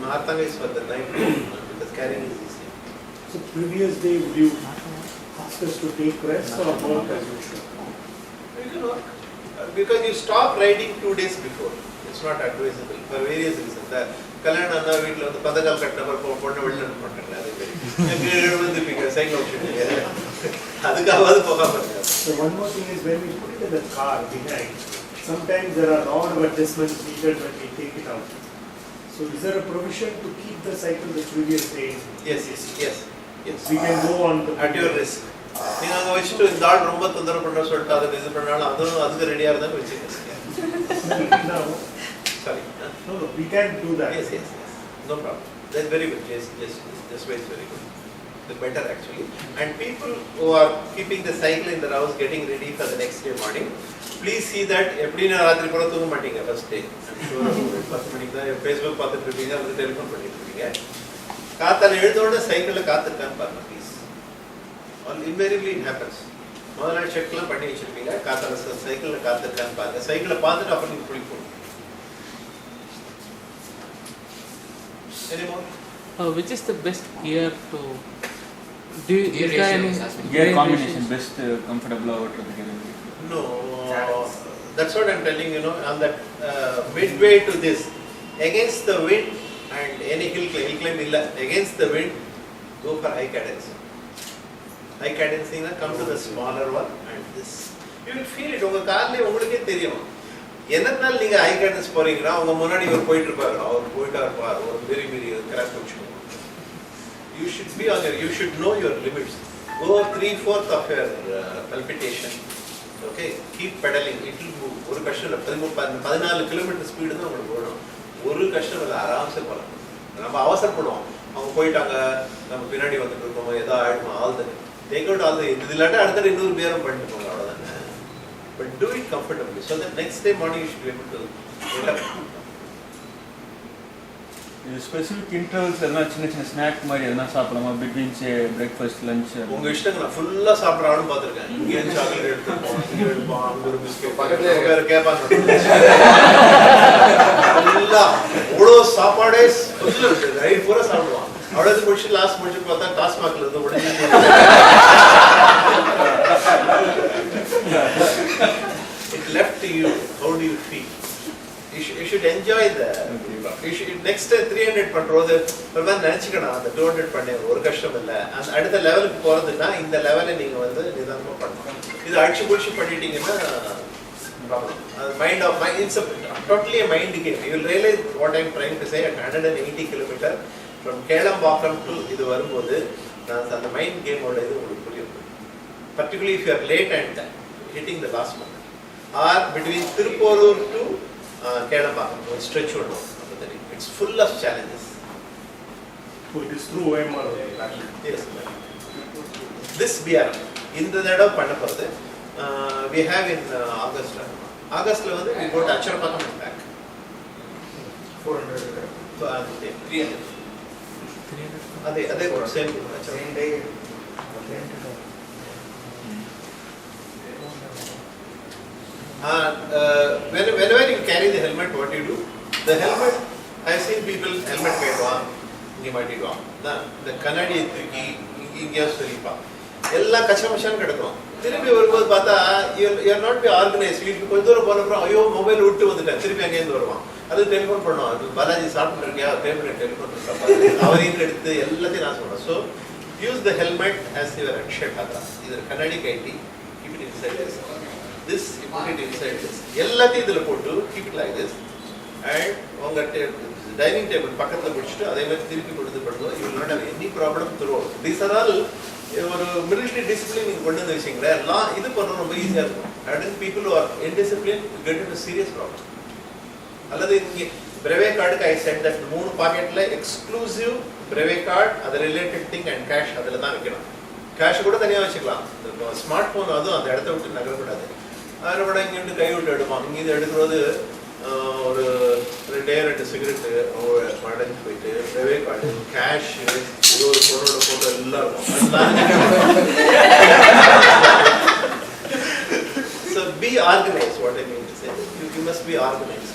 Nartanga is for the night because carrying is easy. So previous day would you ask us to take rest or work as usual? You can work. Because you stop riding 2 days before. It's not advisable for various reasons. கல்யாணம் அண்ணா வீட்டில் வந்து பதக்கால் கட்டின பொண்ணை வெளில போட்டாங்க. அது வந்து cycle ஓட்டிட்டு அதுக்காவது போகாம இருக்காது. So one more thing is when we put it in the car behind, sometimes there are lot of adjustments needed when we take it out. So is there a provision to keep the cycle the previous day? Yes. We can go on the at your risk. நீங்க அங்க வச்சுட்டு இந்த ஆள் ரொம்ப தொந்தரவு பண்ற சொல்லிட்டு அதை இது பண்ணாலும் அதுக்கு ரெடியா இருந்தாலும் வச்சுக்கோங்க. Sorry. No, we can do that. Yes. No problem. That's very good. Just way is very good. The better actually. And people who are keeping the cycle in the house, getting ready for the next day morning, please see that எப்படினா ராத்திரி பூரா தூங்க மாட்டீங்க first day. I'm sure 10 மணிக்கு தான் Facebook பார்த்துட்டு இருப்பீங்க, அல்லது டெலிஃபோன் பண்ணிட்டு இருப்பீங்க. காத்தால எழுந்தோட சைக்கிள்ல காத்துக்கான்னு பாருங்க please. All invariably it happens. முதல்ல செக்லாம் பண்ணி வச்சிருப்பீங்க, காத்தால சைக்கிள்ல காத்துக்கான்னு பாருங்க. சைக்கிளை பார்த்துட்டு அப்புறம் நீங்க குளிக்கணும். Any more? Which is the best gear to do? Gear Is there any Gear combination best comfortable over the gear? No, that's what I'm telling you. Know on that midway to this, against the wind and any hill climb illa, against the wind, go for high cadence. High cadence na come to the smaller one and this. You will feel it. Unga kaarle ungalke theriyum. என்னன்னால நீங்க high cadence போறீங்கன்னா உங்க முன்னாடி ஒரு போயிட்டு இருப்பாரு, அவர் போயிட்டா இருப்பார், ஒரு very கிராஸ் வச்சுக்கோங்க. You should be on your, you should know your limits. Go 3/4 of your palpitation. Okay, keep pedaling. It will move. ஒரு கஷ்டம் இல்ல. 14 கிலோமீட்டர் ஸ்பீடு தான் உங்களுக்கு வேணும். ஒரு கஷ்டம் இல்ல, ஆராம்சே போலாம். நம்ம அவசரப்படுவோம். அவங்க போயிட்டாங்க, நம்ம பின்னாடி வந்துட்டு இருக்கோம், ஏதோ ஆயிடுமா, all the take out all the இது இல்லாட்டா அடுத்த இன்னொரு பேரம் பண்ணிட்டு போங்க, அவ்வளவுதானே. But do it comfortably so that next day morning you should be able to get up. Specific intervals சின்ன ஸ்நாக் மாதிரி எதனா சாப்பிடலாமா between say breakfast lunch? உங்க இஷ்டம். நான் ஃபுல்லா சாப்பிடுற ஆளும் பார்த்திருக்கேன். இங்கே சாக்லேட் எடுத்துப்போம், இங்கே எடுப்போம், அங்க ஒரு பிஸ்கட் பக்கத்துல வேற கேட்பாங்க. ஃபுல்லா அவ்வளோ சாப்பாடே ஃபுல்லா ரைட் பூரா சாப்பிடுவான். அவ்வளோது முடிச்சு லாஸ்ட் முடிச்சு பார்த்தா டாஸ்மாக்ல இருந்து முடிஞ்சு. It left to you. How do you feel? You should enjoy the. You should next 300 பண்றது ஒரு மாதிரி நினைச்சுக்கணும். அந்த 200 பண்ண ஒரு கஷ்டம் இல்லை. அந்த அடுத்த லெவலுக்கு போறதுன்னா இந்த லெவலை நீங்க வந்து நிதானமா பண்ணணும். இது அடிச்சு புடிச்சு பண்ணிட்டீங்கன்னா problem. Mind of mind it's totally a mind game. You will realize what I am trying to say at 180 km from Kelambakkam to இது வரும்போது நான் அந்த மைண்ட் கேமோட இது உங்களுக்கு புரியும். Particularly if you are late and hitting the last moment. or between Tiruporur to Kedambakam, one stretch one. It's full of challenges. So it is through OMR. Yes. This BR, in the Nada Pandapada, we have in August. August we go to Acharapakam and back. 400. 300. Same day. Whenever you carry the helmet, what you do? The helmet, I have seen people helmet wear the Kannadi எல்லா கச்சமச்சான் கிடக்கும். திருப்பி வரும்போது பார்த்தா you're not be organized. வீட்டுக்கு கொஞ்ச தூரம் போன அப்புறம் ஐயோ மொபைல் விட்டு வந்துட்டேன், திருப்பி அங்கேருந்து வருவான். அது டெலிஃபோன் பண்ணுவோம், அது பாலாஜி சாப்பிட்டு இருக்கியா டேபிள் டெலிஃபோன் அவரையும் எடுத்து எல்லாத்தையும் நான் சொல்றேன். So use the helmet as your shirt. அதான் இது கண்ணாடி கைட்டி keep it inside this put it inside this. எல்லாத்தையும் இதில் போட்டு keep it like this and உங்கள் டைனிங் டேபிள் பக்கத்தில் பிடிச்சிட்டு அதே மாதிரி திருப்பி கொடுத்து பண்ணுவோம். You will not have any problem through. These are all ஒரு மிலிட்டரி டிசிப்ளின் நீங்கள் கொண்டு வந்து வச்சிங்களா எல்லாம் இது பண்ணுறது ரொம்ப ஈஸியாக இருக்கும். And people are indiscipline get in serious problem. அல்லது இங்கே பிரவே கார்டுக்கு ஐ செட் தட் 3 பாக்கெட்டில் எக்ஸ்க்ளூசிவ் பிரவே கார்டு அது ரிலேட்டட் திங் அண்ட் கேஷ் அதில் தான் வைக்கணும். கேஷ் கூட தனியாக வச்சுக்கலாம். ஸ்மார்ட் ஃபோன் அதுவும் அந்த இடத்த விட்டு நகரக்கூடாது. அதில் கூட இங்கேருந்து கை விட்டு எடுப்பான். இங்கே இது எடுக்கிறது ஒரு 2 சிகரெட்டு மடஞ்சு போயிட்டு பிரவே கார்டு கேஷ் ஒரு பொண்ணோட போட்டோ எல்லாம் இருக்கும். So be organized, what I mean to say. You must be organized.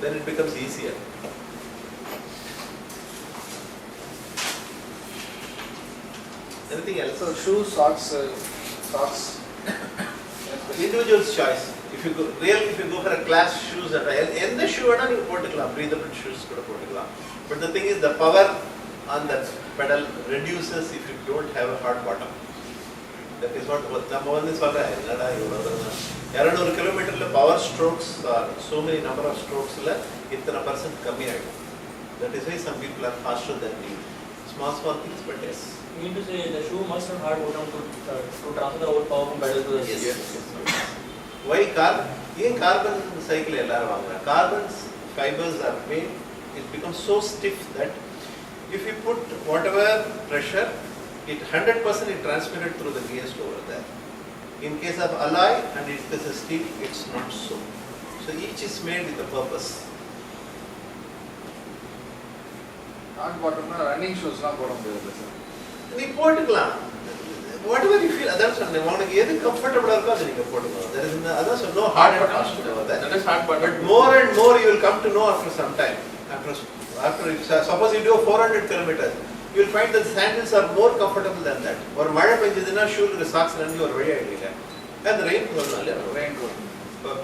Then it becomes easier. Anything else? So shoes, socks. Individual's choice. If you go for a class shoes that எந்த shoe வேணா நீங்க போட்டுக்கலாம், breathable shoes கூட போட்டுக்கலாம். But the thing is the power on that pedal reduces if you don't have a hard bottom. That is what நம்ம வந்து சொல்றேன். என்னடா இவ்வளவு 200 கிலோமீட்டர்ல power strokes so many number of strokesல இத்தனை % கம்மி ஆயிடும். That is why some people are faster than me. Small things, but yes. You mean to say the shoe must have hard bottom to transfer the whole power from pedal to the Yes. Why carbon cycle எல்லாரும் வாங்குறாங்க. Carbon fibers are made, it becomes so stiff that if you put whatever pressure, it 100% it transmitted through the gears over there. In case of alloy and it is a steel, it's not so. So each is made with a purpose. Hard bottom running shoes லாம் போட முடியாது sir. நீ போட்டுக்கலாம். Whatever you feel, அதான் சொன்னேன், உனக்கு எது கம்ஃபர்டபுளா இருக்கோ அதை நீங்க போட்டுக்கலாம். There is அதான் சொன்னேன், no hard bottom. That is hard bottom. But more and more you will come to know after some time. After suppose you do 400 kilometers, you will find that sandals are more comfortable than that. ஒரு மழை பெஞ்சதுன்னா ஷூலுக்கு socks நம்பி ஒரு வழி ஆயிடுங்க. And rain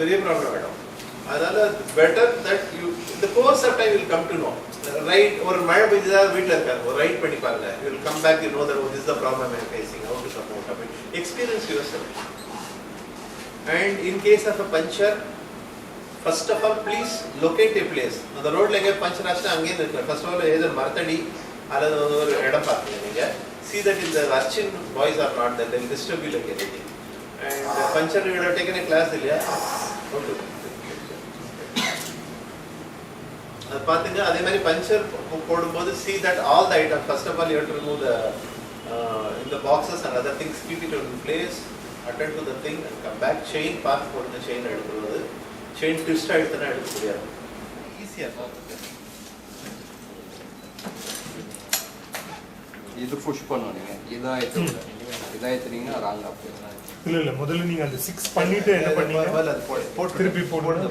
பெரிய problem ஆயிடும். அதனால better that you in the course of time you will come to know. Right, ஒரு மழை பெஞ்சதா வீட்டில் இருக்காங்க, ஒரு ரைட் பண்ணி பாருங்க. You will come back, you know that this is the problem I am facing, how to come out of it. Experience yourself. And in case of a puncture, first of all, please locate a place. அந்த ரோட்ல எங்க puncture ஆச்சுன்னா அங்கேயே நிற்கணும். First of all, either மரத்தடி அல்லது ஒரு இடம் பார்த்துங்க நீங்க. See that in the urchin boys are not there, they will disturb you like anything. And puncture you would have taken a class இல்லையா? அது பார்த்துங்க. அதே மாதிரி பஞ்சர் போடும்போது see that all the items, first of all you have to remove the in the boxes and other things, keep it in place, attend to the thing and come back. Chain பார்த்து போடுங்க, chain எடுக்கிறது, chain twist ஆகிடுச்சுன்னா எடுக்க முடியாது. ஈஸியாக இது push பண்ணுவோம் நீங்கள் இதாயத்துனீங்கன்னா ராங்கா போயிடும். இல்ல முதல்ல நீங்க அந்த 6 பண்ணிட்டு என்ன பண்ணீங்க, அது போட்டு திருப்பி போடுங்க.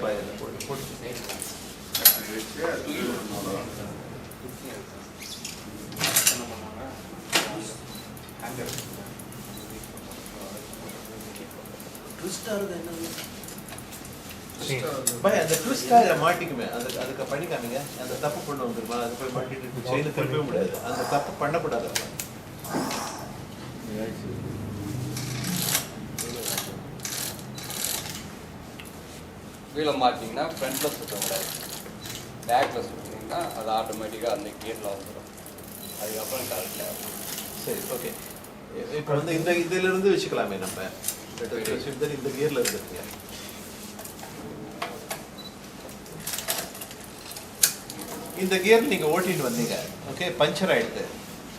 போட்டு அந்த ட்விஸ்டாக மாட்டிக்குமே, அதுக்கு பண்ணிக்காமீங்க. அந்த தப்பு பண்ண வந்துருமா, அது போய் மாட்டிட்டு செயின் திருப்பவே முடியாது. அந்த தப்பு பண்ணக்கூடாது. வீலை மாட்டிங்கன்னா ஃப்ரண்ட்டில் சுற்ற கூடாது, பேக்கில் சுற்றிங்கன்னா அது ஆட்டோமேட்டிக்காக அந்த கியரில் வந்துடும். அதுக்கப்புறம் கரெக்டாக இருக்கும். சரி, ஓகே. இப்போ வந்து இந்த இதிலிருந்து வச்சுக்கலாமே நம்ம இந்த கியரில் இருந்துருக்கீங்க. இந்த கியர் நீங்கள் ஓட்டிட்டு வந்தீங்க, ஓகே, பஞ்சர் ஆகிடுது.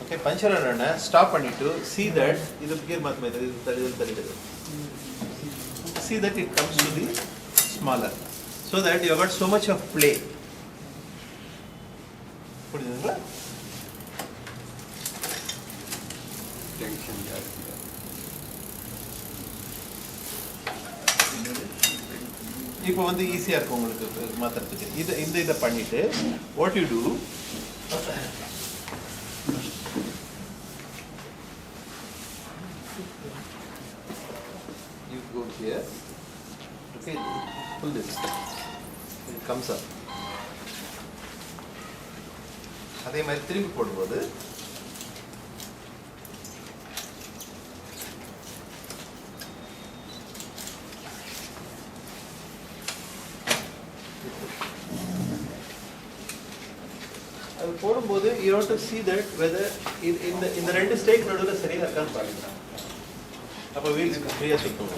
ஓகே, பஞ்சர் ஆன ஸ்டாப் பண்ணிட்டு see that இது கியர் மாற்ற தள்ளிடுது. See that it comes to the smaller, so that you have got so much of play. புரியுதுங்களா? டென்ஷன் ஜாஸ்தி. இப்போ வந்து ஈஸியாக இருக்கும் உங்களுக்கு மாற்றுறதுக்கு. இதை பண்ணிட்டு what you do, you go here, okay, pull this, it comes up. அதே மாதிரி திரும்பி போடும்போது அது போடும்போது you have to see that whether இந்த ரெண்டு ஸ்டேக் நடுவில் சரியா இருக்கான்னு பாருங்க. அப்போ வீல்ஸ் ஃப்ரீயாக சுற்றும்.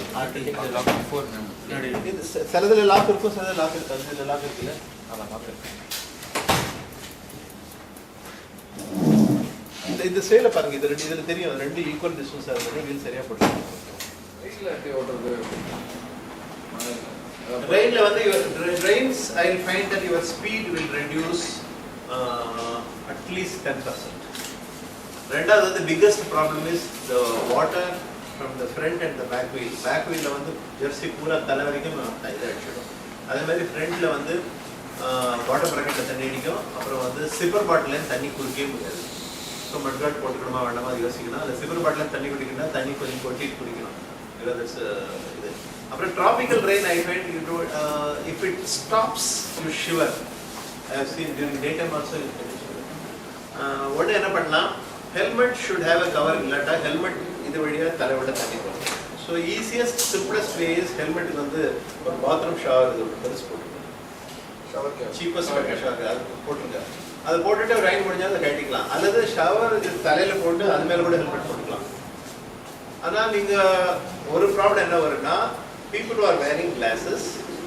சிலதில் லாக் இருக்கும், சிலதில் லாக் இருக்காது. இதில் லாக் இருக்குல்ல, ஆமாம் லாக் இருக்கு. இந்த ஸ்டைலில் பாருங்க, இது ரெண்டு இதில் தெரியும், ரெண்டு ஈக்குவல் டிஸ்டன்ஸாக இருந்தாலும் வீல் சரியாக போட்டுருக்கோம். Rainல வந்து rains, I will find that your speed will reduce at least 10%. ரெண்டாவது, the biggest problem is the water from the front and the back wheel. Back wheelல வந்து ஜெர்சி பூரா தலை வரைக்கும் இதை அடிச்சிடும். அதே மாதிரி ஃப்ரண்ட்ல வந்து வாட்டர் ப்ராக்கெட்ல தண்ணி அடிக்கும். அப்புறம் வந்து சிப்பர் பாட்டிலேருந்து தண்ணி குடிக்கவே முடியாது. ஸோ மட்காட் போட்டுக்கணுமா வேண்டாமா அது யோசிக்கணும். அந்த சிப்பர் பாட்டிலேருந்து தண்ணி குடிக்கணும்னா தண்ணி கொஞ்சம் கொட்டிட்டு குடிக்கணும். இது அப்புறம் tropical rain, I find you do if it stops you shiver. I have seen during daytime also you can shiver. உடனே என்ன பண்ணலாம், helmet should have a cover. இல்லாட்டா ஹெல்மெட் இது வழியாக தலையோட தண்ணி போகும். So easiest simplest way is ஹெல்மெட்டுக்கு வந்து ஒரு பாத்ரூம் ஷவர் இது ஒரு பெருசு போட்டுருங்க. ஷவர் சீப்பஸ்ட் ஷவர் அது போட்டுருங்க. அதை போட்டுட்டு ரைன் முடிஞ்சால் அதை கட்டிக்கலாம். அல்லது ஷவர் தலையில் போட்டு அது மேலே கூட ஹெல்மெட் போட்டுக்கலாம். ஆனால் நீங்கள் ஒரு ப்ராப்ளம் என்ன வரும்னா, people who are wearing glasses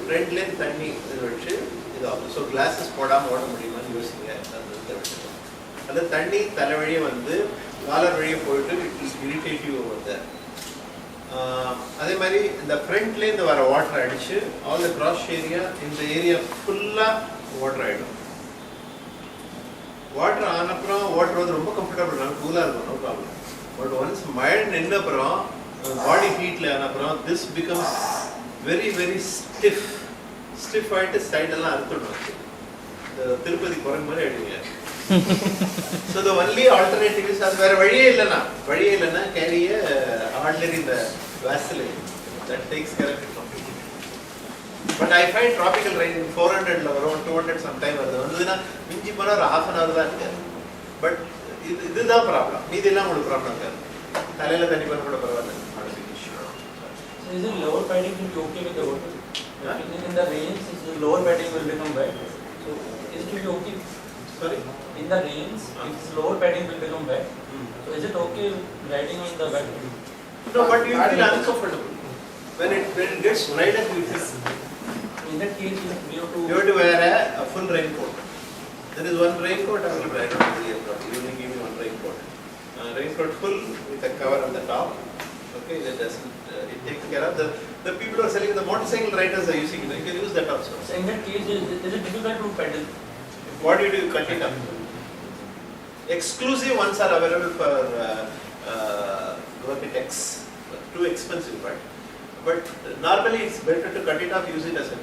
ஃப்ரண்ட்லேருந்து தண்ணி இது வச்சு இதாகும். ஸோ கிளாஸஸ் போடாமல் ஓட முடியுமான்னு யோசிங்க. அது தண்ணி தலை வழியே வந்து காலர் வழியே போயிட்டு இட் இஸ் இரிட்டேட்டிவ் வருது. அதே மாதிரி இந்த ஃப்ரண்ட்லேருந்து வர வாட்டர் அடிச்சு ஆல் த கிராஸ் ஏரியா, இந்த ஏரியா ஃபுல்லாக வாட்டர் ஆகிடும். வாட்டர் ஆனப்புறம் வாட்டர் வந்து ரொம்ப கம்ஃபர்டபுள் இருக்கும், கூலாக இருக்கும், நோ ப்ராப்ளம். பட் ஒன்ஸ் மழை நின்ற அப்புறம் பாடி ஹீட்டில் ஆனப்புறம் this becomes very very stiff ஆகிட்டு சைடெல்லாம் அறுத்துடும். இந்த திருப்பதி குரங்கு மாதிரி ஆயிடுவீங்க. So the only alternative is, அது வேறு வழியே இல்லைன்னா கேரிய ஆர்டினரி இந்த Vaseline that takes care of it completely. But I find tropical rain 400ல வரும், 200 சம்டைம் வந்ததுன்னா மிஞ்சி போனால் ஒரு half an hour தான் இருக்காது. பட் இதுதான் ப்ராப்ளம். மீதெல்லாம் உங்களுக்கு ப்ராப்ளம் இருக்காது. தலையில தண்ணி பண்ண கூட பரவாயில்ல. Is it lower padding will be okay with the water? In the rains, the lower padding will become wet. So is it okay? Sorry? In the rains, its lower padding will become wet. So is it okay riding on the wet? No, but you feel uncomfortable. When it gets dried up, you feel. In that case, you have to wear a full raincoat. There is one raincoat available. I don't know the aircraft. You only give me one raincoat. Raincoat full with a cover on the top. Okay, that doesn't. It takes care of the people who are selling, the motorcycle riders are using it. You can use that also. So in that case, is it difficult to pedal? What do you do? You cut it up. Exclusive ones are available for Vertex. Too expensive, but normally it's better to cut it off, use it as a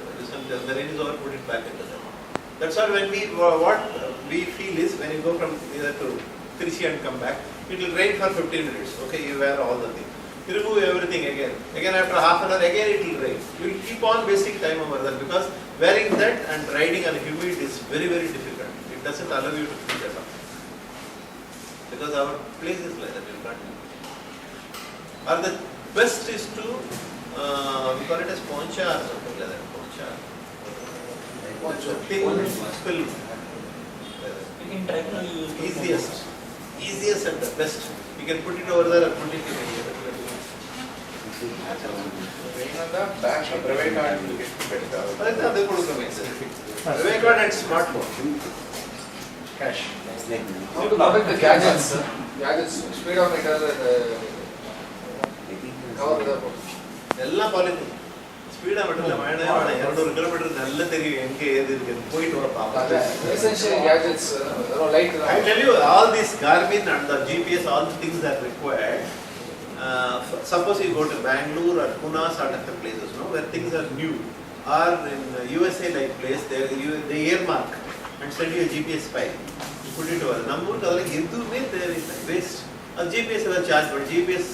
the rain is over, put it back into them. That's all. When what we feel is when you go from here to Trichy and come back, it will rain for 15 minutes. Okay, you wear all the things. You remove everything again after half an hour again it will rain. You will keep on wasting time over that, because wearing that and riding on humid is very very difficult. It doesn't allow you to feel that up, because our place is like that. You can't. Or the best is to we call it as poncha or something like that. Poncha. Thin film. In trekking, you use Easiest and the best. You can put it over there or put it in here. Back brevets and Brevets and smartphone. cache. How to protect the gadgets? Gadgets, speedometer, cover the எல்லாம் பாலிது ஸ்பீடோமீட்டர்ல வேணே 200 kilometre நல்லா தெரியும் எங்க ஏது இருக்கு போயிட்டு வர பாப்பா. essential gadgets, light. I tell you, all these Garmin and the GPS, all the things that are required. Suppose you go to Bangalore or Pune or other places, no, where things are new, or in USA like place, they earmark and send you a GPS file. You put it over. Number there is waste. GPS is a charge, but GPS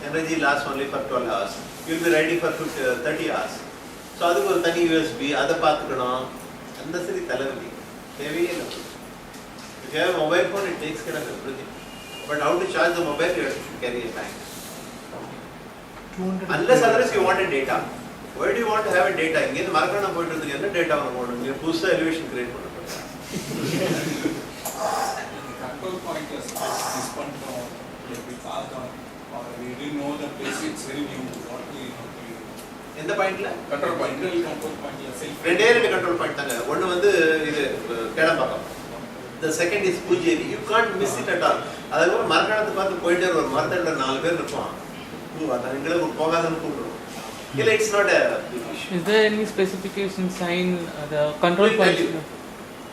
energy lasts only for 12 hours. You will be ready for 30 hours. So that's why tani USB, other path unnecessary talavali. If you have a mobile phone, it takes care of everything. But how to charge the mobile, you have to carry a bank. Unless otherwise you want a data. Why do you want to have a data? You can mark on a point of the data on a model. You push the elevation create. Control point is one from we passed on, or we didn't know the place. It's very new. What we know. In the point la Control point. Control point. Yourself. Rende control point thanga. One vandu idu Kedambakam. The second is Pujeri. You can't miss it at all. Adhu markanadhu paathu poite or marthadla 4 per iruppan. Adha ingala pogadanu koodrom. Illa it's not a big issue. Is there any specification sign the control point?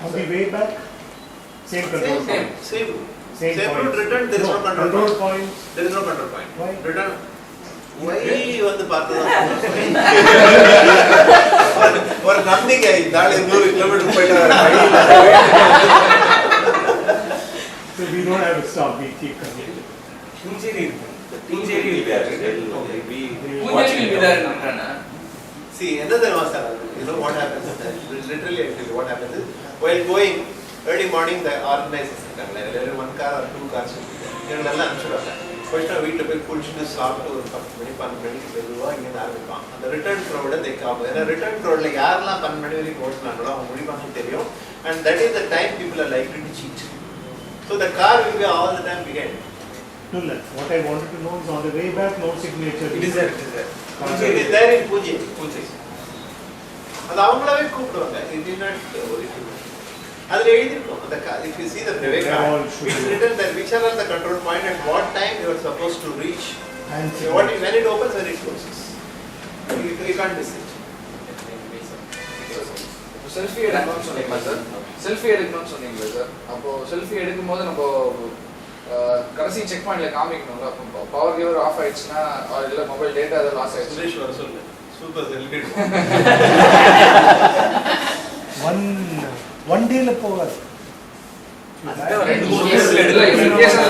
On the way back, same control point. Same Same route point. return, there is no control control point. point. There is no control point. Why? Return. Why வந்து பார்த்தா ஒரு நம்பிக்கை நாளை 100 kilometre போயிட்டு So we don't have to stop, we keep coming. Punjeri will be there. See, another was you know what happens literally actually what happens is while going early morning the organizers one car or 2 cars இதெல்லாம் அனுப்பிச்சுடுவாங்க. First நான் வீட்டில் போய் குளிச்சுட்டு சாப்பிட்டு ஒரு 10 மணி 12 மணிக்கு மெதுவாக இங்கேருந்து ஆரம்பிப்பான். அந்த ரிட்டர்ன் ரோட தேக்காம ஏன்னா ரிட்டர்ன் ரோட்ல யாரெல்லாம் 12 மணி வரைக்கும் ஓட்டினாங்களோ அவங்க முடிப்பாங்கன்னு தெரியும். And that is the time people are likely to cheat. So the car will be all the time behind. No, what I wanted to know is on the way back, no signature. It is there. It is there. It is there in Pujeri. Punjeri. அது அவங்களாவே கூப்பிடுவாங்க. It is not அதில் எழுதிருக்கும் அந்த if you see the brevets it's written that which are the control point at what time you are supposed to reach and when it opens when it closes. You can't miss it. Selfie எடுக்கணும்னு சொன்னீங்களா sir? Selfie எடுக்கணும்னு சொன்னீங்களா sir? அப்போ selfie எடுக்கும்போது நம்ம கடைசி check பாயிண்ட்ல காமிக்கணும்ல. அப்போ பவர் கிவர் ஆஃப் ஆயிடுச்சுன்னா இல்ல மொபைல் டேட்டா ஏதாவது லாஸ் ஆயிடுச்சு. சுரேஷ் வர சொல்லு. Super selfie. One day la போகாது.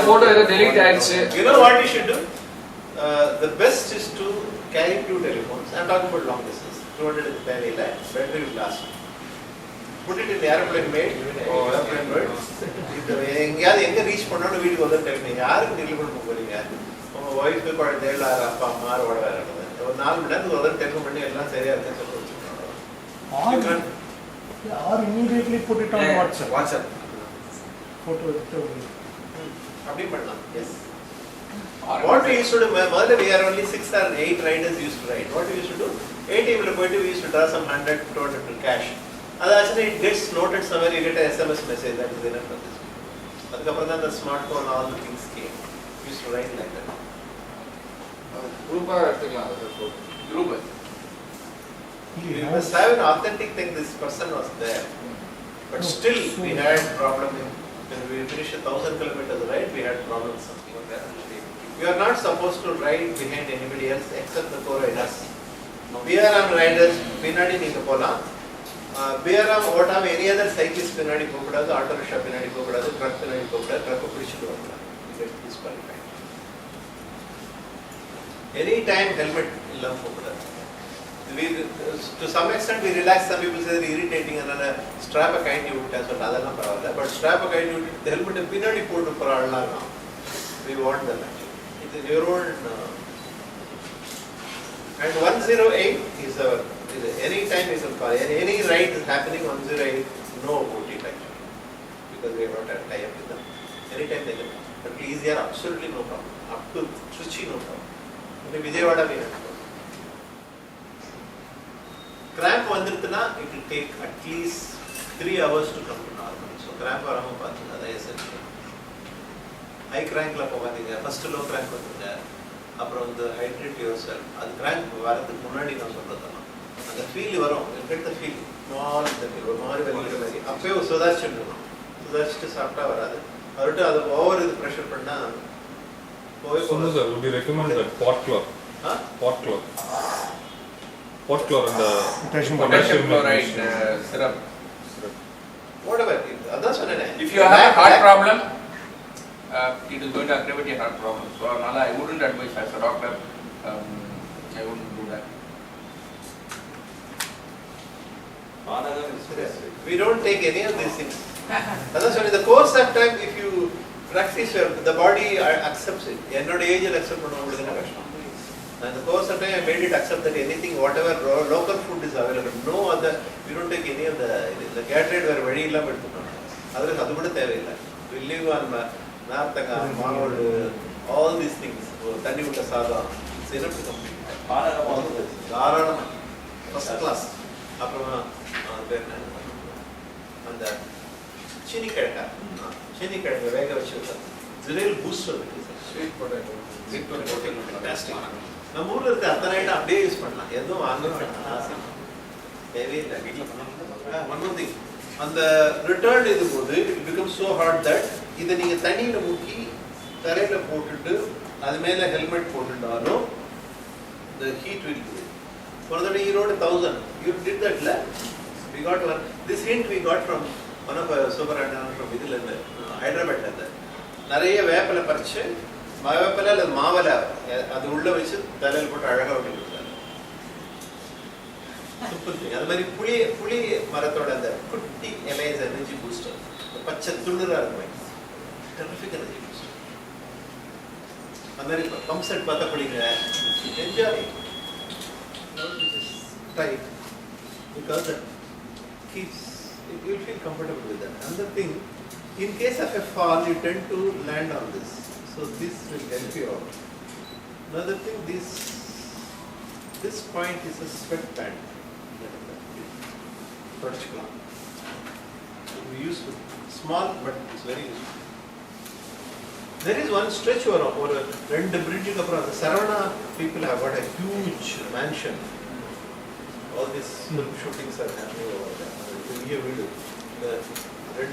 photo either delete ஆயிடுச்சு. You know what you should do? The best is to carry 2 telephones. I'm talking about long distance. 200 is very less. Battery will last. Put it in the airplane mode or airplane mode. எங்கயாவது எங்க reach பண்ணனும் வீட்டுக்கு வந்து telephone யாருக்கு telephone போறீங்க? உங்க வைஃப்க்கு குழந்தை இல்ல அப்பா அம்மா ஓட வராங்க. ஒரு 4 மணி நேரத்துக்கு ஒரு டெலிஃபோன் பண்ணி எல்லாம் சரியா இருக்குன்னு சொல்லுங்க. Or immediately put it on WhatsApp. WhatsApp. Photo எடுத்து அப்படி பண்ணலாம். Yes. What we used to do, mother we are only 6 or 8 riders used to ride. What we used to do? ATM la போய்ட்டு we used to draw some 100 200 cash. அது actually it gets noted somewhere, you get a SMS message that is enough for this. அதுக்கப்புறம் தான் the smartphone all the things came. We used to write like that. குரூப்பா எடுத்துக்கலாம் sir. Group We must have an authentic thing, this person was there. But still we had problem when we finished 1,000 kilometers ride, we had problems something like that. We are not supposed to ride behind anybody else except the co-riders. BRM riders, பின்னாடி நீங்க போலாம். BRM ஓட்டாம any other cyclist பின்னாடி போக கூடாது, auto rickshaw பின்னாடி போக கூடாது, drug பின்னாடி போக கூடாது, ட்ரக் பிடிச்சிட்டு வரலாம். Get disqualified. Any time helmet இல்லாம போக கூடாது. To some extent we relax, some people say they're irritating and strap a kind you as well, அதெல்லாம் பரவாயில்ல. But strap a kind you the helmet பின்னாடி போட்டு போறாள்லாம் we want them actually. It is your own and 108 is any time you can call any ride is happening 108 no about it actually because we have not had tie up with them. Anytime they can, but please they are absolutely no problem. Up to Trichy no problem. In Vijayawada we have cramp vandirthuna it will take at least 3 hours to come to normal. So cramp வராமல் பார்த்துங்க, அதான் essential. High கிராங்கில் போகாதீங்க, first low crank வந்துருங்க, அப்புறம் வந்து hydrate your self. அது crank வரதுக்கு முன்னாடி நான் சொல்கிறதெல்லாம் அந்த ஃபீல் வரும், கெட்ட ஃபீல் ஸ்மால் இந்த ஃபீல் ஒரு மாதிரி வெளியிட மாதிரி அப்போயே ஒரு சுதாரிச்சுடணும். சுதாரிச்சுட்டு சாப்பிட்டா வராது. அவர்கிட்ட அது ஓவர் இது ப்ரெஷர் பண்ணால் போய் Sundar sir, would you recommend that pot cloth? Huh? Pot cloth. Pot cloth and the potassium potassium chloride syrup. whatever. அதான் சொன்னேனே. If you have a heart problem, it is going to aggravate your heart problem. So I wouldn't advise as a doctor. I wouldn't do that. We don't take any of these things. அதான் சொன்னேன், the course of time if you practice the body accepts it. என்னோட ஏஜில் accept பண்ண உங்களுக்கு என்ன கஷ்டம்? And the course of time I made it accept that anything whatever local food is available, no other, we don't take any of the Gatorade வேறு வழி இல்லாமல் எடுத்துக்கணும். அதில் அது கூட தேவையில்லை. We live on நார்த்தங்காய், மாவோடு, all these things. தண்ணி விட்ட சாதம், சிறப்பு கம்ப்ளீட் தாராளமாக ஃபர்ஸ்ட் கிளாஸ். அப்புறமா அந்த சீனிக்கிழங்கு வேக வச்சு ரியல் பூஸ்டர் இருக்கு சார். Sweet potato. நம்ம ஊர்ல இருக்க அத்தனை ஐட்டம் அப்படியே யூஸ் பண்ணலாம், எதுவும் வாங்க தேவையில்லை. வீட்டில் பண்ணலாம். அந்த ரிட்டர்ன் இது போது it become so heart that இதை நீங்க தண்ணியில முக்கி தரையில போட்டுட்டு அது மேல helmet போட்டுட்டாலும் the heat will do it. For that you wrote 1,000. You did that la? We got one. This hint we got from one of our super entrepreneurs from Hyderabad. நிறைய வேப்பலை பறிச்சு வேப்பலை அல்லது மாவலை அது உள்ள வச்சு தலையில் போட்டு அழகாக ஒட்டி கொடுத்தாங்க. Simple thing. அது மாதிரி புளி மரத்தோட அந்த குட்டி எலைஸ் எனர்ஜி பூஸ்டர், பச்சை துண்டுதான் இருக்கும், டெரிஃபிக் எனர்ஜி பூஸ்டர். அந்த மாதிரி பம்ப் செட் பார்த்தா குளிங்க, enjoy. Try it because that keeps you will feel comfortable with that. Another thing, in case of a fall, you tend to land on this, so this will help you out. Another thing, this point is a sweat band. Particular, we use small, but it's very useful. There is one stretch over two bridges across. The Saravana people have got a huge mansion. All these shootings are happening over there. Here we do. The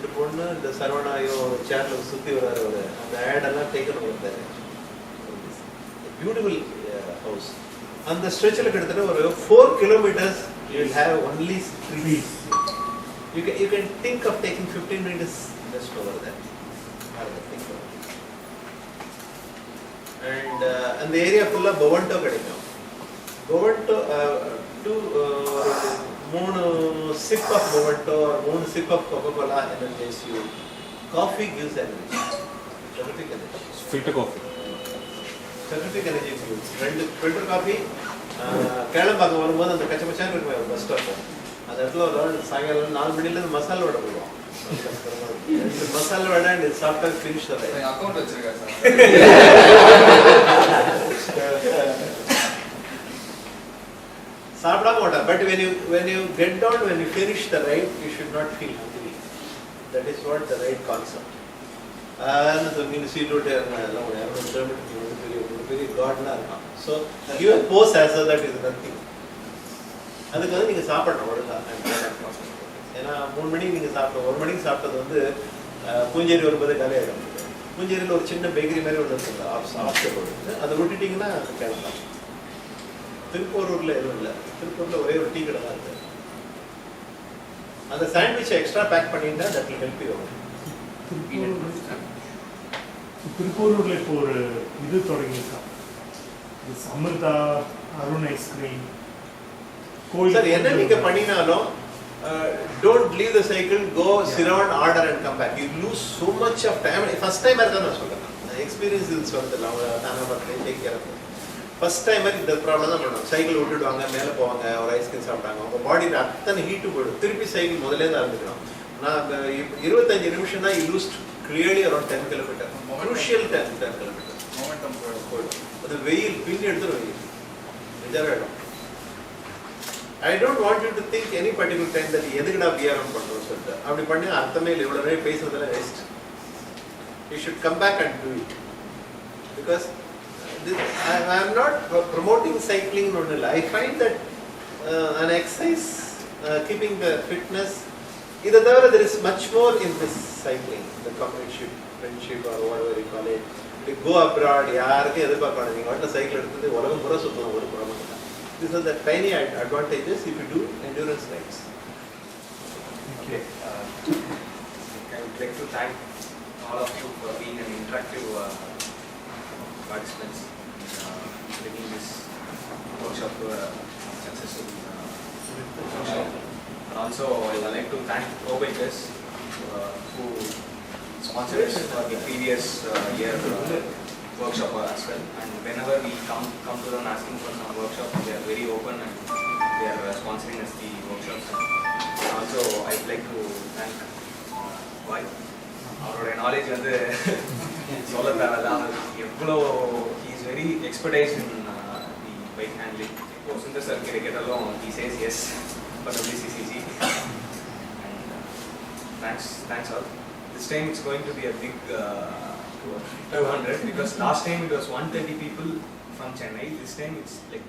two பொண்ணு இந்த சரவணாயோ சேர்ல சுத்தி வராரு அவரு, அந்த add எல்லாம் taken over there. Beautiful house. அந்த ஸ்ட்ரெச்ல கிட்டத்தட்ட ஒரு 4 kilometers you will have only trees. You can think of taking 15 minutes just over there. Think of it. And the area full of Bovanto கிடைக்கும். Bovanto மூணு sip of Bovanto or மூணு sip of Coca-Cola energizes you. Coffee gives energy. Terrific energy. Filter coffee. Terrific energy gives. ரெண்டு filter coffee Kelambakkam வரும்போது அந்த கச்சபச்சான்னு இருக்கும் bus stop. அந்த இடத்துல ஒரு சாயங்காலம் 4 மணிலேருந்து மசாலா வடை போடுவோம். மசாலா வடை and it's after finish the ride. Account வச்சிருக்கேன் சார். சாப்பிடாம மாட்டேன். But when you get down, when you finish the ride, you should not feel hungry. That is what the ride concept. நீங்க சீட் விட்டு எல்லாம் 200 கிலோமீட்டர் பெரிய கார்டனாக இருக்கும். So your pose as that is nothing. அதுக்கு வந்து நீங்கள் சாப்பிடணும் ஒழுங்கா. ஏன்னா 3 மணிக்கு நீங்கள் சாப்பிட்டோம், 1 மணிக்கு சாப்பிட்டது வந்து பூஞ்சேரி வரும்போது காலியாகிடும். பூஞ்சேரியில் ஒரு சின்ன பேக்கரி மாதிரி ஒன்று இருக்குது, ஆப்ஷன் ஒன்று, அதை விட்டுட்டிங்கன்னா கிளம்பலாம். திருப்பூரூரில் எதுவும் இல்லை. திருப்பூரில் ஒரே ஒரு டீ கடை தான் இருக்குது. அந்த சாண்ட்விச்சை எக்ஸ்ட்ரா பேக் பண்ணியிருந்தா தட் வில் ஹெல்ப் யூ. திருப்பூரூரில் இப்போ ஒரு இது தொடங்கியிருக்கான், அமிர்தா அருண் ஐஸ்கிரீம். சார் என்ன நீங்க பண்ணினாலும் don't leave the cycle, go sit down, order and come back. You lose so much of time. First time தான் நான் சொல்றேன், எக்ஸ்பீரியன்ஸ் இது சொல்றதில்ல. அவங்க தானே பார்த்து take care of. First time இந்த ப்ராப்ளம் தான் பண்ணுவாங்க. சைக்கிள் விட்டுடுவாங்க, மேலே போவாங்க, ஒரு ஐஸ்கிரீம் சாப்பிட்டாங்க, அவங்க பாடியில் அத்தனை ஹீட்டு போயிடும். திருப்பி சைக்கிள் முதலேருந்து ஆரம்பிக்கணும். நான் 25 நிமிஷம் தான் you lose clearly around 10 kilometers. Crucial 10 kilometers. Momentum போயிடும். அது வெயில் பின்னி எடுத்துரும், வெயில் நிஜாவே இடம். I don't want you to think any particular time that எதுக்குடா BRM பண்றோம் சொல்லிட்டு அப்படி பண்ணி அர்த்தமே இல்லை இவ்வளோ நேரம் பேசுறதுல waste. You should come back and do it because I am not promoting cycling. I find that an exercise keeping the fitness. There is much more in this cycling, the companionship, friendship or whatever you call it. You go abroad, cycle. These are the tiny advantages if you do endurance rides. Okay. I would like to thank all of you for being an interactive participants in bringing this workshop to a successful workshop. And also, I would like to thank ProBikers who sponsored us for the previous year workshop as well. And whenever we come to them asking for some workshop, they are very open and they are sponsoring us the workshops. And also, I would like to thank why அவரோட knowledge வந்து சொல்ல தேவையில்ல. எவ்வளோ he is very expertise in the bike handling. இப்போ Sundar sir கிட்ட கேட்டாலும் he says yes for WCCG. And thanks all. This time it's going to be a big 200 because last time it was 130 people from Chennai. This time it's like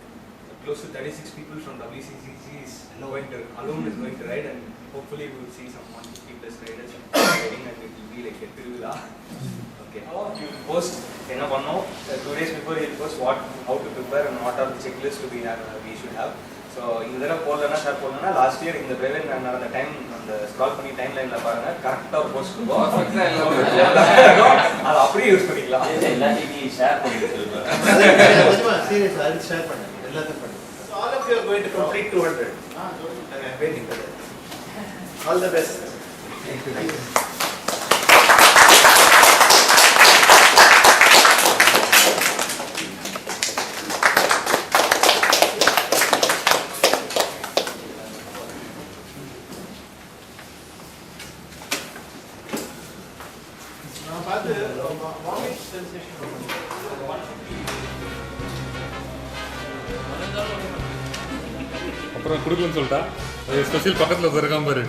close to 36 people from WCCG is going to ride, and hopefully we will see some 150 plus riders riding, and it will be like a trivia. Okay. You post ena pannom 2 days before you post how to prepare and what are the checklists we should have. So இந்த தடவை போடலன்னா sir போடலன்னா last year இந்த பிரேவன் நடந்த time அந்த scroll பண்ணி time லைன்ல பாருங்க கரெக்டா ஒரு போஸ்ட் அது அப்படியே யூஸ் பண்ணிக்கலாம். எல்லாத்தையும் ஷேர் பண்ணிட்டு சீரியஸா அது ஷேர் பண்ணுங்க எல்லாத்தையும் பண்ணுங்க. So all of you are going to complete 200. I am waiting for that. All the best. Thank you. அப்புறம் கொடுக்கலன்னு சொல்லிட்டா ஸ்பெஷல் பக்கத்தில் இருக்காம பாரு.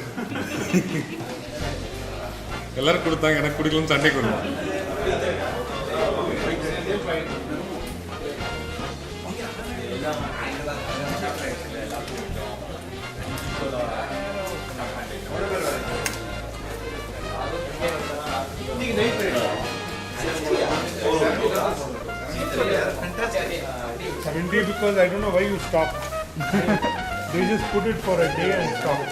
எல்லாரும் கொடுத்தாங்க எனக்கு கொடுக்கலன்னு சண்டைக்கு வருவான். Because I don't know why you stopped. They just put it for a day and stopped.